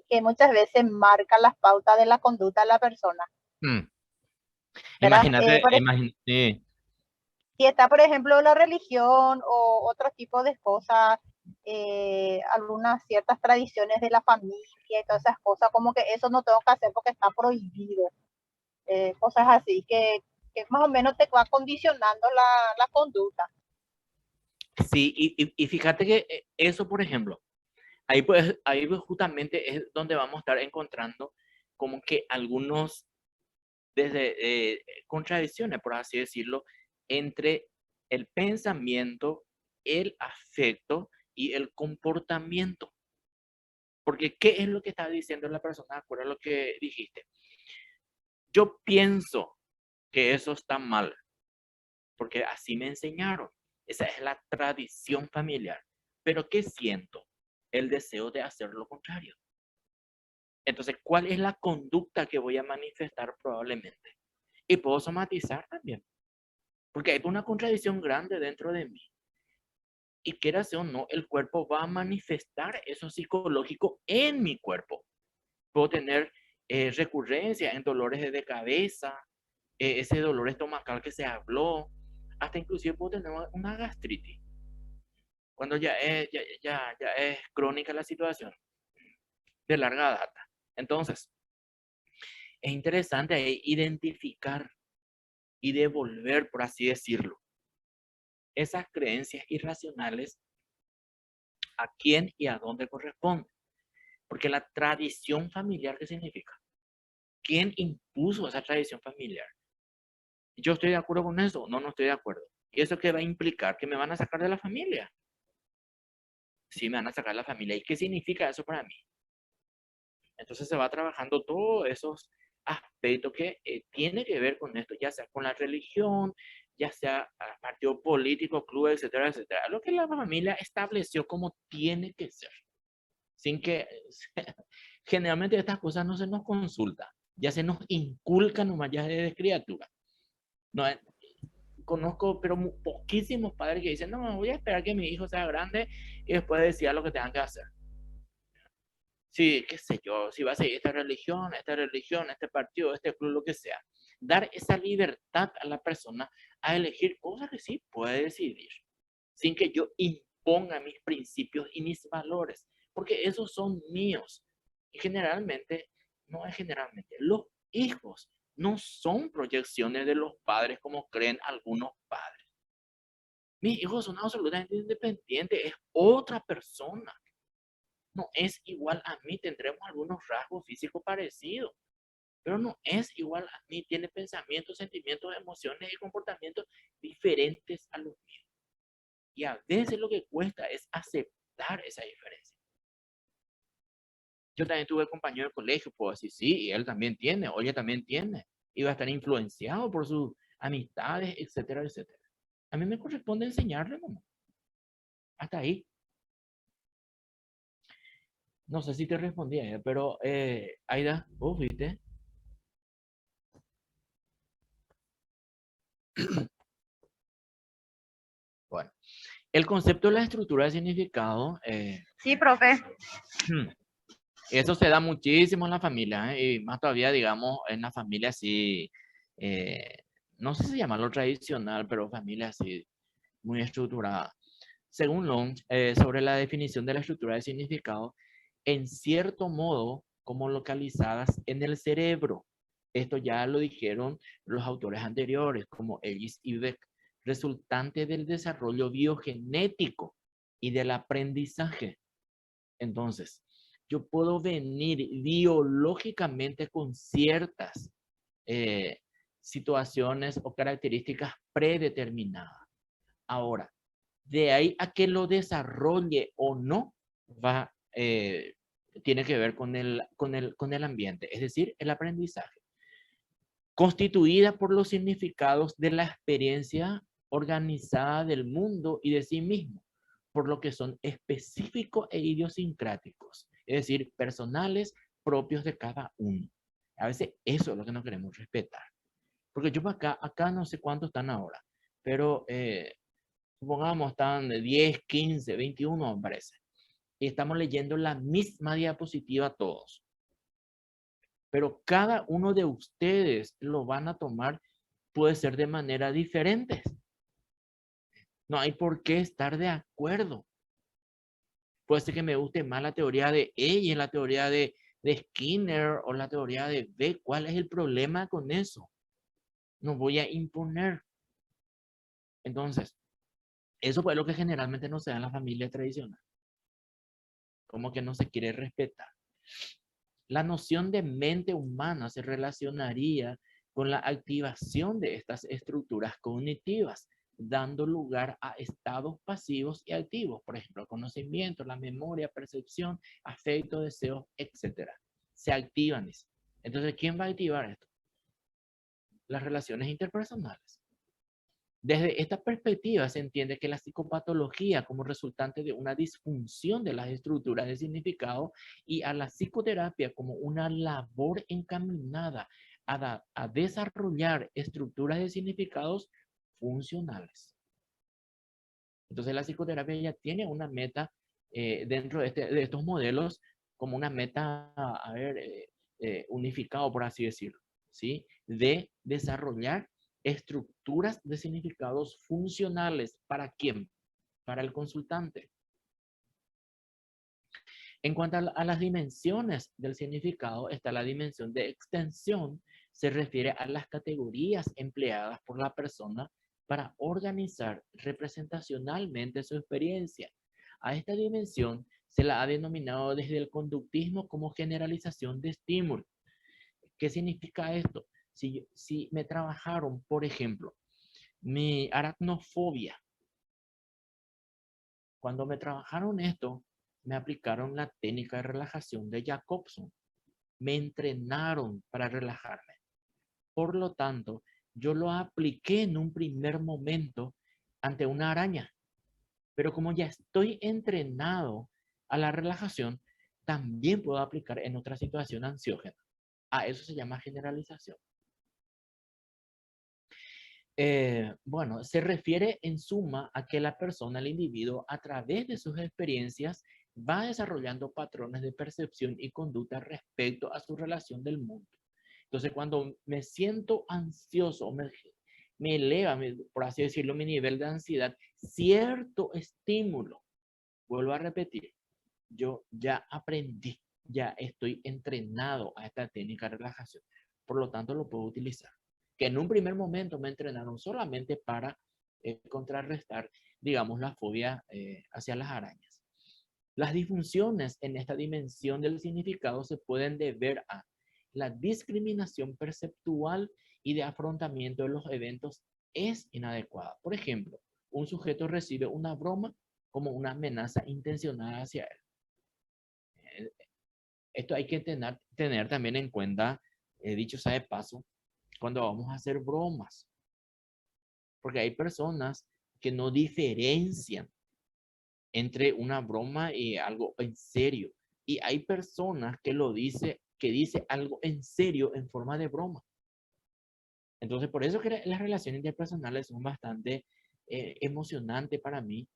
que muchas veces marca las pautas de la conducta de la persona. ¿Verdad? Imagínate, sí. Si está, por ejemplo, la religión o otro tipo de cosas, algunas ciertas tradiciones de la familia y todas esas cosas, como que eso no tengo que hacer porque está prohibido. Cosas así, que más o menos te va condicionando la conducta. Sí, y fíjate que eso, por ejemplo, ahí pues justamente es donde vamos a estar encontrando como que algunos contradicciones, por así decirlo, entre el pensamiento, el afecto y el comportamiento. Porque, ¿qué es lo que está diciendo la persona? De acuerdo a lo que dijiste. Yo pienso que eso está mal, porque así me enseñaron. Esa es la tradición familiar. Pero ¿qué siento? El deseo de hacer lo contrario. Entonces, ¿cuál es la conducta que voy a manifestar probablemente? Y puedo somatizar también, porque hay una contradicción grande dentro de mí. Y quieras o no, el cuerpo va a manifestar eso psicológico en mi cuerpo. Puedo tener recurrencia en dolores de cabeza, ese dolor estomacal que se habló, hasta inclusive puedo tener una gastritis, cuando ya es crónica la situación, de larga data. Entonces, es interesante ahí identificar y devolver, por así decirlo, esas creencias irracionales a quién y a dónde corresponde. Porque la tradición familiar, ¿qué significa? ¿Quién impuso esa tradición familiar? ¿Yo estoy de acuerdo con eso? No, no estoy de acuerdo. ¿Y eso qué va a implicar? Que me van a sacar de la familia. Sí, me van a sacar de la familia. ¿Y qué significa eso para mí? Entonces se va trabajando todos esos aspectos que tiene que ver con esto, ya sea con la religión, ya sea partido político, club, etcétera, etcétera. Lo que la familia estableció como tiene que ser. Sin que generalmente estas cosas no se nos consulta, ya se nos inculcan nomás ya desde criatura. No, conozco, pero poquísimos padres que dicen, no, voy a esperar que mi hijo sea grande y después decida lo que tengan que hacer. Sí, qué sé yo, si va a seguir esta religión, este partido, este club, lo que sea. Dar esa libertad a la persona a elegir cosas que sí puede decidir, sin que yo imponga mis principios y mis valores, porque esos son míos. Y generalmente, no es generalmente, los hijos no son proyecciones de los padres como creen algunos padres. Mis hijos son absolutamente independientes, es otra persona. No es igual a mí, tendremos algunos rasgos físicos parecidos, pero no es igual a mí, tiene pensamientos, sentimientos, emociones y comportamientos diferentes a los míos. Y a veces lo que cuesta es aceptar esa diferencia. Yo también tuve compañero de colegio, puedo decir, sí, y él también tiene, o ella también tiene, y va a estar influenciado por sus amistades, etcétera, etcétera. A mí me corresponde enseñarle, ¿no? Hasta ahí. No sé si te respondí a ella, pero Aida, vos viste. Bueno, el concepto de la estructura de significado, Sí, profe. eso se da muchísimo en la familia, y más todavía, digamos, en la familia así, no sé si llamarlo tradicional, pero familia así, muy estructurada. Según Long, sobre la definición de la estructura de significado, en cierto modo, como localizadas en el cerebro. Esto ya lo dijeron los autores anteriores, como Ellis y Beck, resultante del desarrollo biogenético y del aprendizaje. Entonces, yo puedo venir biológicamente con ciertas situaciones o características predeterminadas. Ahora, de ahí a que lo desarrolle o no, tiene que ver con el ambiente, es decir, el aprendizaje. Constituida por los significados de la experiencia organizada del mundo y de sí mismo, por lo que son específicos e idiosincráticos, es decir, personales propios de cada uno. A veces eso es lo que no queremos respetar. Porque yo acá no sé cuántos están ahora, pero supongamos están de 10, 15, 21, me parece. Y estamos leyendo la misma diapositiva todos. Pero cada uno de ustedes lo van a tomar, puede ser de manera diferente. No hay por qué estar de acuerdo. Puede ser que me guste más la teoría de ella, la teoría de Skinner o la teoría de B. ¿Cuál es el problema con eso? No voy a imponer. Entonces, eso fue lo que generalmente no se da en la familia tradicional. Como que no se quiere respetar. La noción de mente humana se relacionaría con la activación de estas estructuras cognitivas, dando lugar a estados pasivos y activos, por ejemplo, conocimiento, la memoria, percepción, afecto, deseos, etc. Se activan. Entonces, ¿quién va a activar esto? Las relaciones interpersonales. Desde esta perspectiva se entiende que la psicopatología como resultante de una disfunción de las estructuras de significado y a la psicoterapia como una labor encaminada a desarrollar estructuras de significados funcionales. Entonces la psicoterapia ya tiene una meta dentro de estos modelos como una meta, unificado, por así decirlo, ¿sí? De desarrollar estructuras de significados funcionales. ¿Para quién? Para el consultante. En cuanto a las dimensiones del significado, está la dimensión de extensión. Se refiere a las categorías empleadas por la persona para organizar representacionalmente su experiencia. A esta dimensión se la ha denominado desde el conductismo como generalización de estímulo. ¿Qué significa esto? Si me trabajaron, por ejemplo, mi aracnofobia. Cuando me trabajaron esto, me aplicaron la técnica de relajación de Jacobson. Me entrenaron para relajarme. Por lo tanto, yo lo apliqué en un primer momento ante una araña. Pero como ya estoy entrenado a la relajación, también puedo aplicar en otra situación ansiógena. A eso se llama generalización. Bueno, se refiere en suma a que la persona, el individuo, a través de sus experiencias, va desarrollando patrones de percepción y conducta respecto a su relación del mundo. Entonces, cuando me siento ansioso, me eleva, por así decirlo, mi nivel de ansiedad, cierto estímulo, vuelvo a repetir, yo ya aprendí, ya estoy entrenado a esta técnica de relajación. Por lo tanto, lo puedo utilizar. Que en un primer momento me entrenaron solamente para contrarrestar, digamos, la fobia hacia las arañas. Las disfunciones en esta dimensión del significado se pueden deber a la discriminación perceptual y de afrontamiento de los eventos es inadecuada. Por ejemplo, un sujeto recibe una broma como una amenaza intencionada hacia él. Esto hay que tener también en cuenta, dicho sea de paso, cuando vamos a hacer bromas. Porque hay personas que no diferencian entre una broma y algo en serio. Y hay personas que dice algo en serio en forma de broma. Entonces, por eso que las relaciones interpersonales son bastante emocionantes para mí.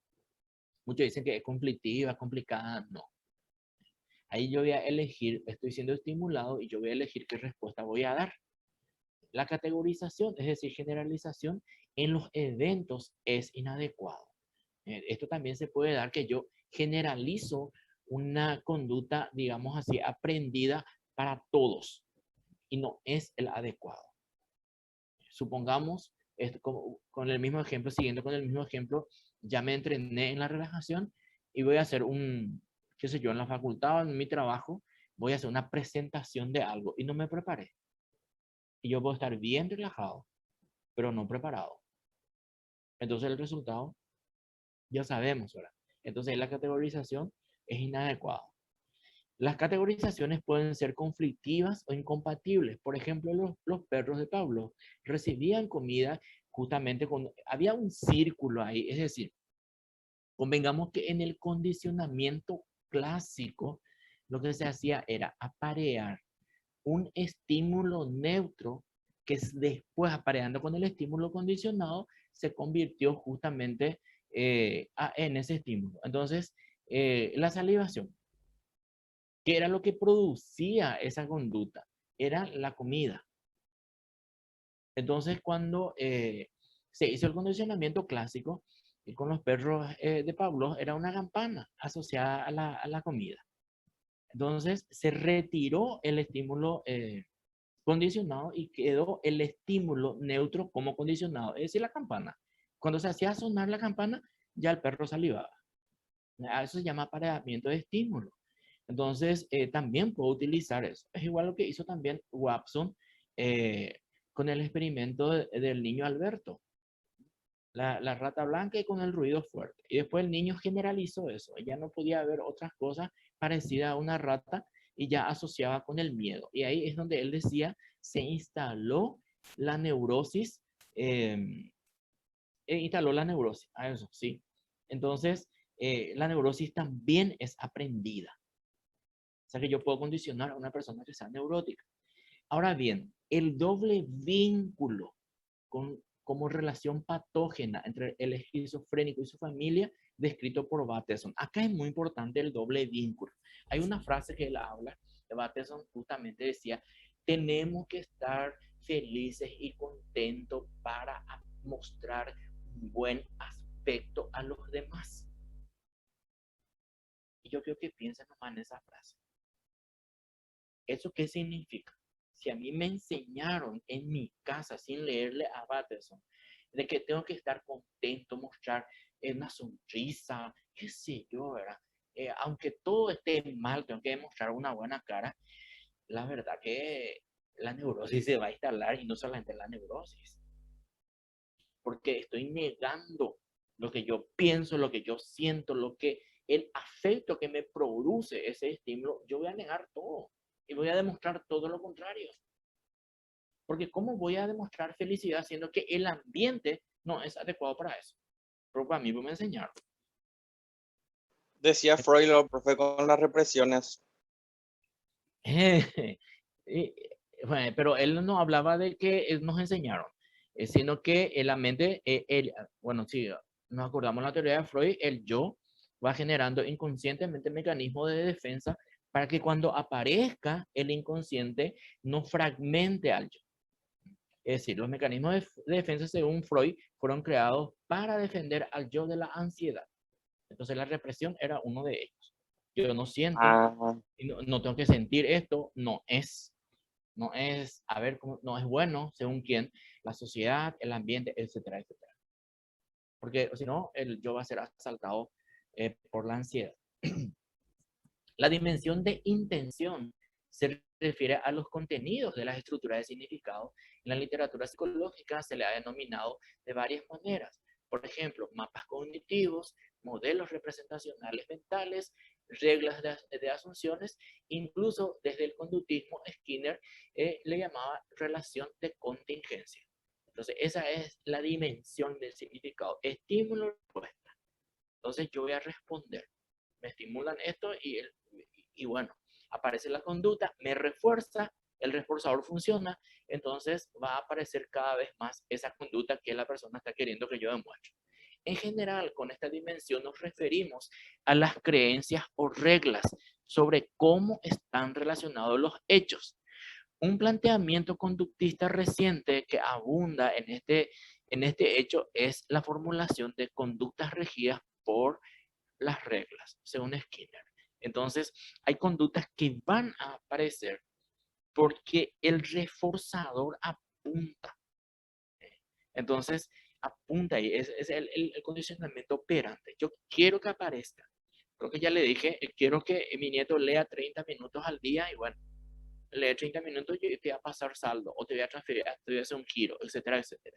Muchos dicen que es conflictiva, complicada. No. Ahí yo voy a elegir, estoy siendo estimulado y yo voy a elegir qué respuesta voy a dar. La categorización, es decir, generalización en los eventos es inadecuado. Esto también se puede dar que yo generalizo una conducta, digamos así, aprendida para todos y no es el adecuado. Supongamos, con el mismo ejemplo, siguiendo con el mismo ejemplo, ya me entrené en la relajación y voy a hacer qué sé yo, en la facultad o en mi trabajo, voy a hacer una presentación de algo y no me preparé. Y yo puedo estar bien relajado, pero no preparado. Entonces el resultado, ya sabemos, ¿verdad? Entonces la categorización es inadecuada. Las categorizaciones pueden ser conflictivas o incompatibles. Por ejemplo, los perros de Pablo recibían comida justamente cuando había un círculo ahí. Es decir, convengamos que en el condicionamiento clásico, lo que se hacía era aparear un estímulo neutro que después, apareando con el estímulo condicionado, se convirtió justamente en ese estímulo. Entonces, la salivación, ¿qué era lo que producía esa conducta? Era la comida. Entonces, cuando se hizo el condicionamiento clásico, con los perros de Pavlov, era una campana asociada a la comida. Entonces, se retiró el estímulo condicionado y quedó el estímulo neutro como condicionado, es decir, la campana. Cuando se hacía sonar la campana, ya el perro salivaba. Eso se llama apareamiento de estímulo. Entonces, también puedo utilizar eso. Es igual lo que hizo también Watson con el experimento del niño Alberto. La rata blanca y con el ruido fuerte. Y después el niño generalizó eso. Ya no podía haber otras cosas parecidas a una rata y ya asociaba con el miedo. Y ahí es donde él decía, se instaló la neurosis. Instaló la neurosis. A eso, sí. Entonces, la neurosis también es aprendida. O sea que yo puedo condicionar a una persona que sea neurótica. Ahora bien, el doble vínculo como relación patógena entre el esquizofrénico y su familia, descrito por Bateson. Acá es muy importante el doble vínculo. Hay una frase que él habla, de Bateson justamente decía, tenemos que estar felices y contentos para mostrar un buen aspecto a los demás. Y yo creo que piensen nomás en esa frase. ¿Eso qué significa? Si a mí me enseñaron en mi casa, sin leerle a Bateson, de que tengo que estar contento, mostrar una sonrisa, qué sé yo, ¿verdad? Aunque todo esté mal, tengo que demostrar una buena cara, la verdad que la neurosis se va a instalar y no solamente la neurosis. Porque estoy negando lo que yo pienso, lo que yo siento, el afecto que me produce ese estímulo, yo voy a negar todo. Y voy a demostrar todo lo contrario. Porque ¿cómo voy a demostrar felicidad siendo que el ambiente no es adecuado para eso? Pero para mí me enseñaron. Decía Freud, lo profe, con las represiones. Bueno, pero él no hablaba de que nos enseñaron, sino que la mente, bueno, si nos acordamos de la teoría de Freud, el yo va generando inconscientemente mecanismos de defensa para que cuando aparezca el inconsciente no fragmente al yo. Es decir, los mecanismos de defensa, según Freud, fueron creados para defender al yo de la ansiedad. Entonces la represión era uno de ellos. Yo no siento, no tengo que sentir esto, no es, a ver, no es bueno, según quién, la sociedad, el ambiente, etcétera, etcétera. Porque si no, el yo va a ser asaltado por la ansiedad. La dimensión de intención se refiere a los contenidos de las estructuras de significado. En la literatura psicológica se le ha denominado de varias maneras. Por ejemplo, mapas cognitivos, modelos representacionales mentales, reglas de asunciones, incluso desde el conductismo Skinner le llamaba relación de contingencia. Entonces, esa es la dimensión del significado. Estímulo-respuesta. Entonces, yo voy a responder. Me estimulan esto y bueno, aparece la conducta, me refuerza, el reforzador funciona, entonces va a aparecer cada vez más esa conducta que la persona está queriendo que yo demuestre. En general, con esta dimensión nos referimos a las creencias o reglas sobre cómo están relacionados los hechos. Un planteamiento conductista reciente que abunda en este hecho es la formulación de conductas regidas por las reglas, según Skinner. Entonces, hay conductas que van a aparecer porque el reforzador apunta. Entonces, apunta y es el condicionamiento operante. Yo quiero que aparezca. Creo que ya le dije, quiero que mi nieto lea 30 minutos al día y bueno, lee 30 minutos y te voy a pasar saldo o te voy a transferir, te voy a hacer un giro, etcétera, etcétera.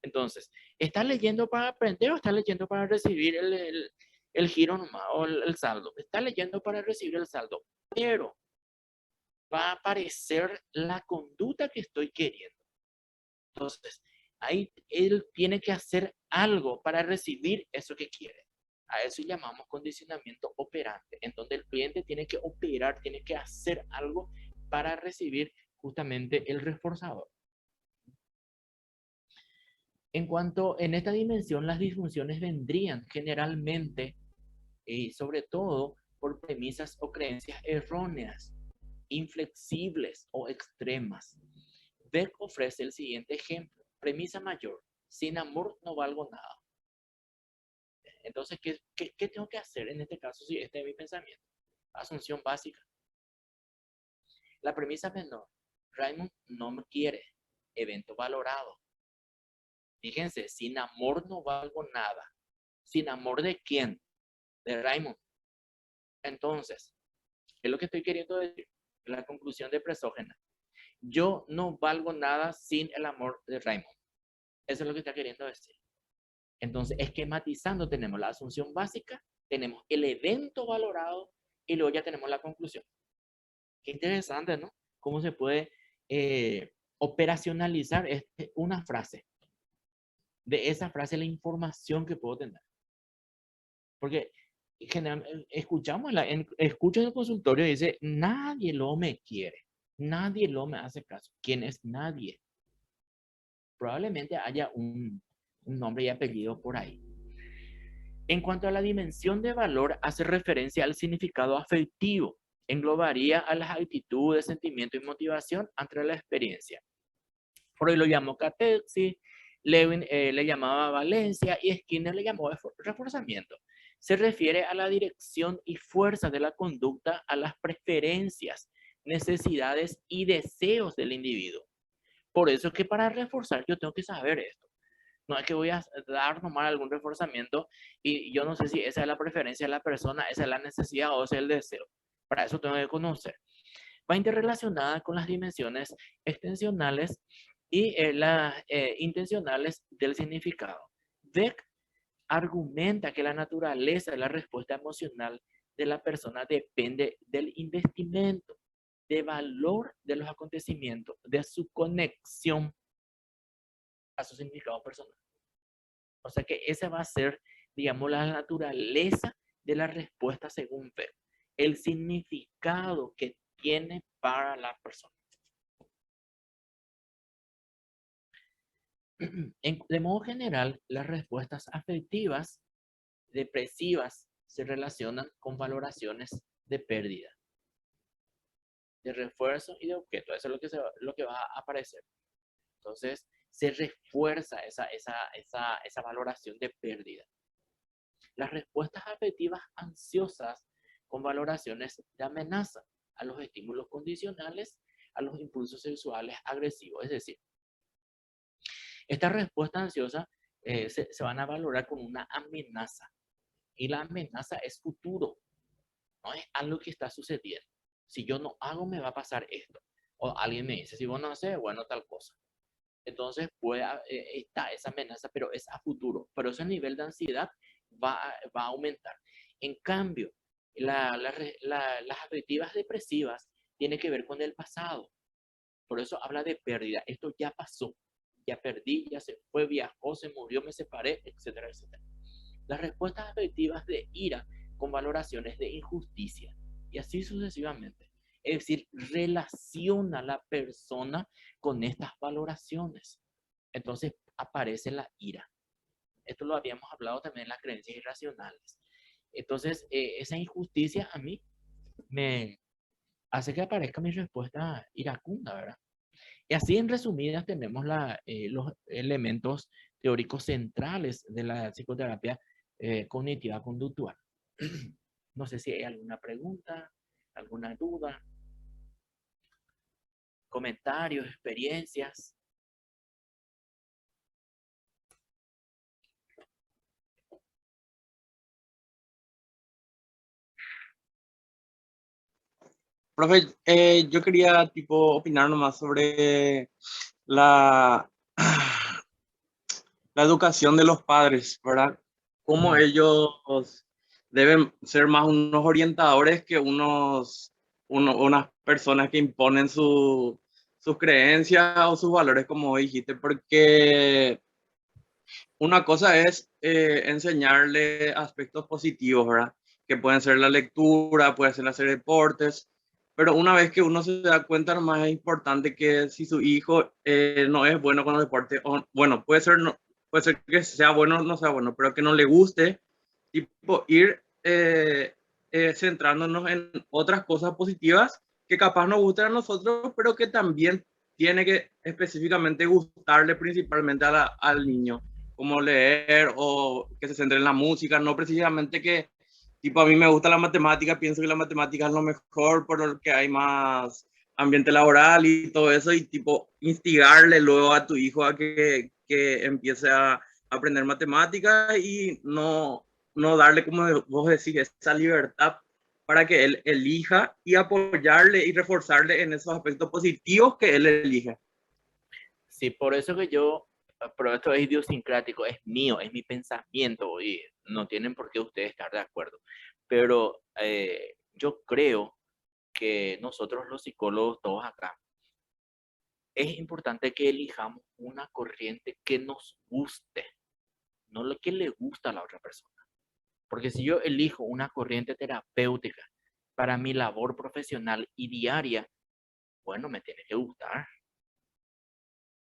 Entonces, ¿estás leyendo para aprender o estás leyendo para recibir el giro nomás o el saldo? Estás leyendo para recibir el saldo, pero va a aparecer la conducta que estoy queriendo. Entonces, ahí él tiene que hacer algo para recibir eso que quiere. A eso llamamos condicionamiento operante, en donde el cliente tiene que operar, tiene que hacer algo para recibir justamente el reforzador. En esta dimensión, las disfunciones vendrían generalmente y sobre todo por premisas o creencias erróneas, inflexibles o extremas. Beck ofrece el siguiente ejemplo. Premisa mayor. Sin amor no valgo nada. Entonces, ¿qué tengo que hacer en este caso si este es mi pensamiento? Asunción básica. La premisa menor. Raymond no me quiere. Evento valorado. Fíjense, sin amor no valgo nada. ¿Sin amor de quién? De Raymond. Entonces, ¿qué es lo que estoy queriendo decir? La conclusión de Presógena. Yo no valgo nada sin el amor de Raymond. Eso es lo que está queriendo decir. Entonces, esquematizando, tenemos la asunción básica, tenemos el evento valorado y luego ya tenemos la conclusión. Qué interesante, ¿no? Cómo se puede operacionalizar una frase. De esa frase, la información que puedo tener. Porque generalmente escucho en el consultorio y dice, nadie lo me quiere. Nadie lo me hace caso. ¿Quién es nadie? Probablemente haya un nombre y apellido por ahí. En cuanto a la dimensión de valor, hace referencia al significado afectivo. Englobaría a las actitudes, sentimiento y motivación ante la experiencia. Freud lo llamó catexis, Lewin le llamaba valencia y Skinner le llamó reforzamiento. Se refiere a la dirección y fuerza de la conducta a las preferencias, necesidades y deseos del individuo. Por eso es que para reforzar yo tengo que saber esto. No es que voy a dar nomás algún reforzamiento y yo no sé si esa es la preferencia de la persona, esa es la necesidad o ese es el deseo. Para eso tengo que conocer. Va interrelacionada con las dimensiones extensionales y las intencionales del significado. Beck argumenta que la naturaleza de la respuesta emocional de la persona depende del investimento, de valor de los acontecimientos, de su conexión a su significado personal. O sea que esa va a ser, digamos, la naturaleza de la respuesta según Beck. El significado que tiene para la persona. De modo general, las respuestas afectivas depresivas se relacionan con valoraciones de pérdida, de refuerzo y de objeto. Eso es lo que va a aparecer. Entonces, se refuerza esa valoración de pérdida. Las respuestas afectivas ansiosas con valoraciones de amenaza a los estímulos condicionales, a los impulsos sexuales agresivos. Es decir, estas respuestas ansiosas se van a valorar con una amenaza. Y la amenaza es futuro, no es algo que está sucediendo. Si yo no hago, me va a pasar esto. O alguien me dice, si vos no haces, bueno, tal cosa. Entonces está esa amenaza, pero es a futuro. Pero ese nivel de ansiedad va a aumentar. En cambio, las afectivas depresivas tienen que ver con el pasado. Por eso habla de pérdida. Esto ya pasó. Ya perdí, ya se fue, viajó, se murió, me separé, etcétera, etcétera. Las respuestas afectivas de ira con valoraciones de injusticia y así sucesivamente. Es decir, relaciona a la persona con estas valoraciones. Entonces aparece la ira. Esto lo habíamos hablado también en las creencias irracionales. Entonces, esa injusticia a mí me hace que aparezca mi respuesta iracunda, ¿verdad? Y así en resumidas tenemos los elementos teóricos centrales de la psicoterapia cognitiva conductual. No sé si hay alguna pregunta, alguna duda, comentarios, experiencias. Profe, yo quería tipo opinar nomás sobre la, la educación de los padres, ¿verdad? Cómo ellos deben ser más unos orientadores que unas personas que imponen sus creencias o sus valores, como dijiste, porque una cosa es enseñarle aspectos positivos, ¿verdad? Que pueden ser la lectura, puede ser hacer deportes, pero una vez que uno se da cuenta, lo más importante que si su hijo no es bueno con los deportes, o, bueno, puede ser que sea bueno o no sea bueno, pero que no le guste, tipo ir centrándonos en otras cosas positivas que capaz nos gusten a nosotros, pero que también tiene que específicamente gustarle principalmente al niño, como leer o que se centre en la música, no precisamente que, tipo, a mí me gusta la matemática, pienso que la matemática es lo mejor por lo que hay más ambiente laboral y todo eso, y tipo, instigarle luego a tu hijo a que empiece a aprender matemática y no darle, como vos decís, esa libertad para que él elija y apoyarle y reforzarle en esos aspectos positivos que él elige. Sí, por eso que pero esto es idiosincrático, es mío, es mi pensamiento y no tienen por qué ustedes estar de acuerdo. Pero yo creo que nosotros los psicólogos, todos acá, es importante que elijamos una corriente que nos guste, no lo que le gusta a la otra persona. Porque si yo elijo una corriente terapéutica para mi labor profesional y diaria, bueno, me tiene que gustar.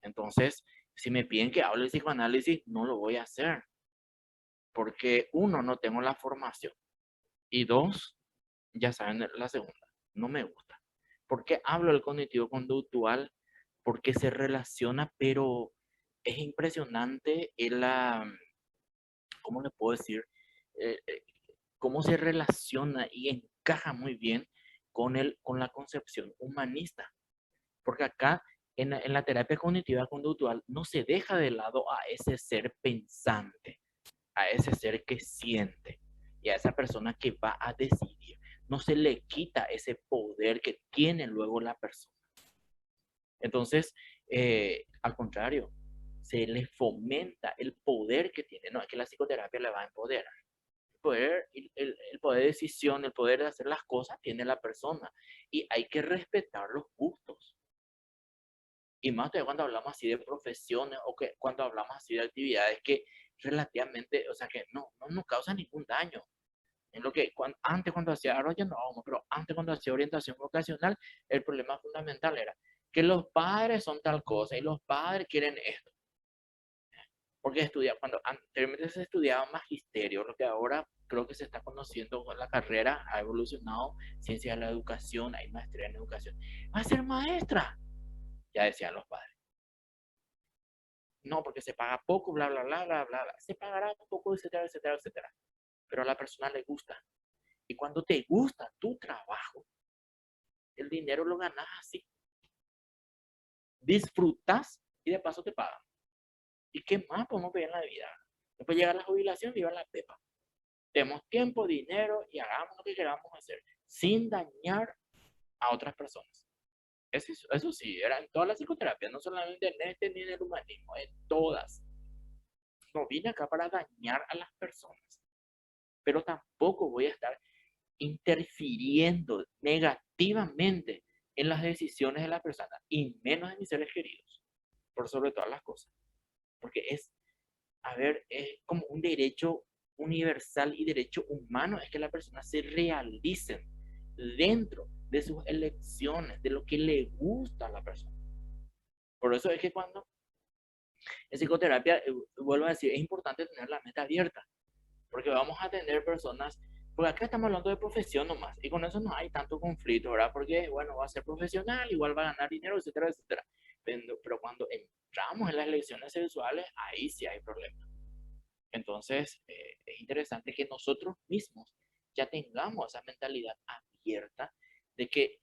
Entonces, si me piden que hable de psicoanálisis, no lo voy a hacer. Porque uno, no tengo la formación. Y dos, ya saben la segunda, no me gusta. ¿Por qué hablo del cognitivo conductual? Porque se relaciona, pero es impresionante ¿cómo le puedo decir? Eh, eh, Cómo se relaciona y encaja muy bien con la concepción humanista. Porque acá, en la terapia cognitiva conductual, no se deja de lado a ese ser pensante, a ese ser que siente y a esa persona que va a decidir. No se le quita ese poder que tiene luego la persona. Entonces, al contrario, se le fomenta el poder que tiene. No es que la psicoterapia le va a empoderar. El poder de decisión, el poder de hacer las cosas tiene la persona y hay que respetar los gustos. Y más todavía cuando hablamos así de profesiones o que cuando hablamos así de actividades que relativamente, o sea, que no nos causan ningún daño. En lo que antes cuando hacía, ahora ya no vamos, pero antes cuando hacía orientación vocacional, el problema fundamental era que los padres son tal cosa y los padres quieren esto. Porque cuando anteriormente se estudiaba magisterio, lo que ahora creo que se está conociendo con la carrera, ha evolucionado, ciencia de la educación, hay maestría en educación. Va a ser maestra, ya decían los padres. No, porque se paga poco, bla, bla, bla, bla, bla, bla. Se pagará poco, etcétera, etcétera, etcétera. Pero a la persona le gusta. Y cuando te gusta tu trabajo, el dinero lo ganas así. Disfrutas y de paso te pagan. ¿Y qué más podemos pedir en la vida? Después llega la jubilación, viva la pepa. Tenemos tiempo, dinero y hagamos lo que queramos hacer sin dañar a otras personas. Eso sí, era en todas las psicoterapias, no solamente en este ni en el humanismo, en todas. No vine acá para dañar a las personas, pero tampoco voy a estar interfiriendo negativamente en las decisiones de las personas y menos de mis seres queridos, por sobre todas las cosas. Porque es como un derecho universal y derecho humano, es que las personas se realicen dentro de sus elecciones, de lo que le gusta a la persona. Por eso es que cuando en psicoterapia, vuelvo a decir, es importante tener la mente abierta, porque vamos a tener personas Porque acá estamos hablando de profesión nomás, y con eso no hay tanto conflicto, ¿verdad? Porque, bueno, va a ser profesional, igual va a ganar dinero, etcétera, etcétera. Pero cuando entramos en las elecciones sexuales, ahí sí hay problemas. Entonces, es interesante que nosotros mismos ya tengamos esa mentalidad abierta de que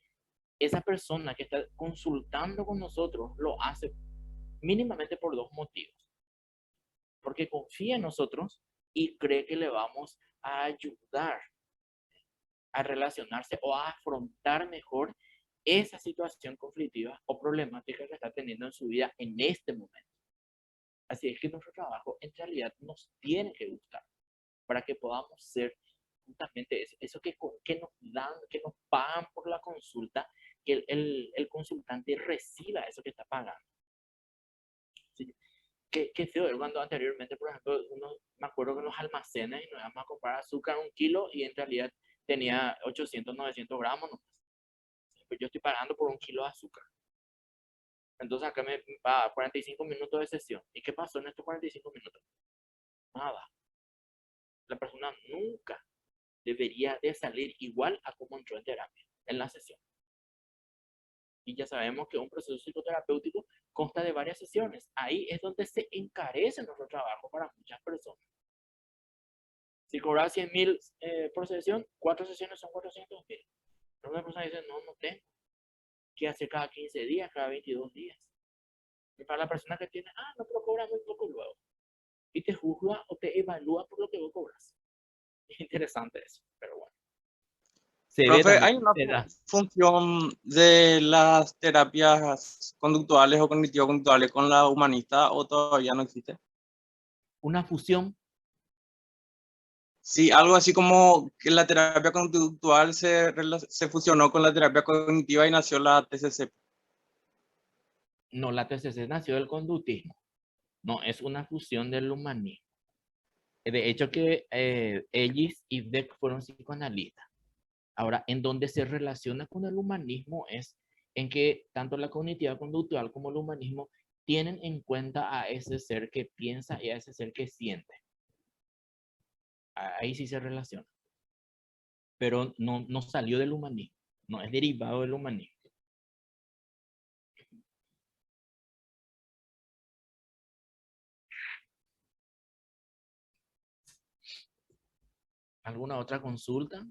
esa persona que está consultando con nosotros lo hace mínimamente por dos motivos. Porque confía en nosotros y cree que le vamos a ayudar a relacionarse o a afrontar mejor esa situación conflictiva o problemática que está teniendo en su vida en este momento. Así es que nuestro trabajo en realidad nos tiene que gustar para que podamos ser justamente eso que nos dan, que nos pagan por la consulta, que el consultante reciba eso que está pagando. ¿Sí? Qué feo era cuando anteriormente, por ejemplo, me acuerdo que en los almacenes nos íbamos a comprar azúcar 1 kilo y en realidad tenía 800, 900 gramos nomás. Pues yo estoy pagando por 1 kilo de azúcar. Entonces acá me va 45 minutos de sesión. ¿Y qué pasó en estos 45 minutos? Nada. La persona nunca debería de salir igual a como entró en terapia, en la sesión. Y ya sabemos que un proceso psicoterapéutico consta de varias sesiones. Ahí es donde se encarece nuestro trabajo para muchas personas. Si cobras 100.000 por sesión, 4 sesiones son 400.000. Pero una persona dice, no, no tengo. ¿Qué hace cada 15 días, cada 22 días? Y para la persona que tiene, no, pero cobra muy poco luego. Y te juzga o te evalúa por lo que vos cobras. Es interesante eso, pero bueno. Se ve Profe, también ¿hay una se da función de las terapias conductuales o cognitivo-conductuales con la humanista o todavía no existe? una fusión. Sí, algo así como que la terapia conductual se fusionó con la terapia cognitiva y nació la TCC. No, la TCC nació del conductismo. No, es una fusión del humanismo. De hecho que Ellis y Beck fueron psicoanalistas. Ahora, en donde se relaciona con el humanismo es en que tanto la cognitiva conductual como el humanismo tienen en cuenta a ese ser que piensa y a ese ser que siente. Ahí sí se relaciona. Pero no salió del humanismo. No es derivado del humanismo. ¿Alguna otra consulta?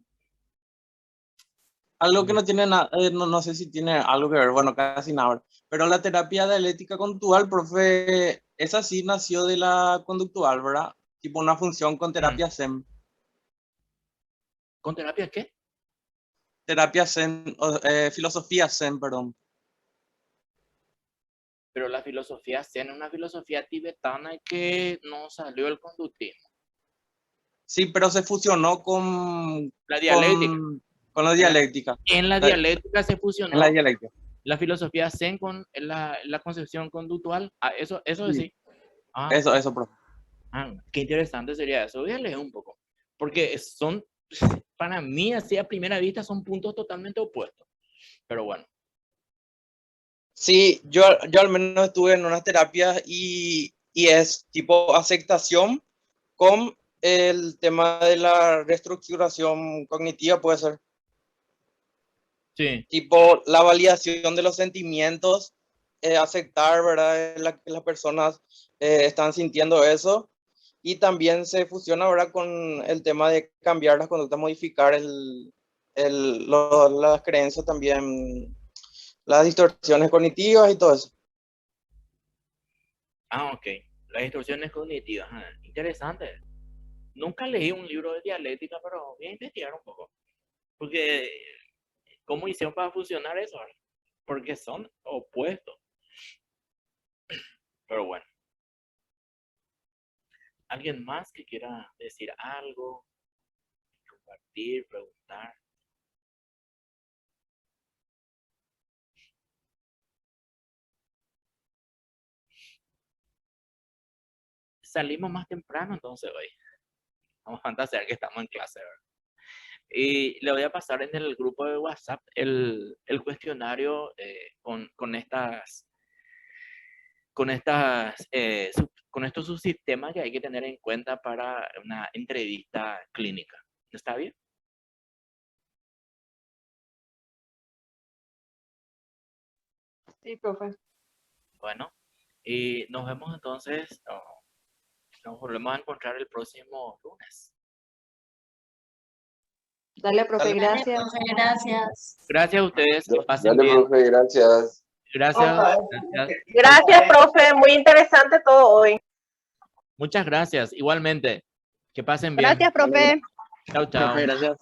Algo que no tiene nada, no sé si tiene algo que ver, bueno, casi nada, pero la terapia dialéctica conductual, profe, esa sí nació de la conductual, ¿verdad? Tipo una función con terapia Zen. ¿Con terapia qué? Terapia Zen, filosofía Zen, perdón. Pero la filosofía Zen es una filosofía tibetana y que no salió del conductismo. Sí, pero se fusionó con, La dialéctica. con la dialéctica. En la dialéctica se En la fusionó dialéctica. la filosofía Zen con la concepción conductual. Eso Sí. sí. Eso, profe. Qué interesante sería eso. Voy a leer un poco. Porque son, para mí, así a primera vista, son puntos totalmente opuestos. Pero bueno. Sí, yo al menos estuve en unas terapias y es tipo aceptación con el tema de la reestructuración cognitiva, puede ser. Sí. Tipo la validación de los sentimientos, aceptar, ¿verdad? Que las personas están sintiendo eso. Y también se fusiona ahora con el tema de cambiar las conductas, modificar las creencias también, las distorsiones cognitivas y todo eso. Ok. Las distorsiones cognitivas. Interesante. Nunca leí un libro de dialéctica, pero voy a investigar un poco. Porque, ¿cómo hicieron para fusionar eso? Porque son opuestos. Pero bueno. ¿Alguien más que quiera decir algo? Compartir, preguntar. Salimos más temprano entonces hoy. Vamos a fantasear que estamos en clase, ¿verdad? Y le voy a pasar en el grupo de WhatsApp el cuestionario con estos subsistemas que hay que tener en cuenta para una entrevista clínica. ¿Está bien? Sí, profe. Bueno, y nos vemos entonces, nos volvemos a encontrar el próximo lunes. Dale, profe, Dale. gracias. Gracias. Gracias a ustedes, que pasen Dale, bien. profe, gracias. Gracias, gracias. Gracias, profe. Muy interesante todo hoy. Muchas gracias, igualmente. Que pasen bien. Gracias, profe. Chao, chao. Profe, gracias.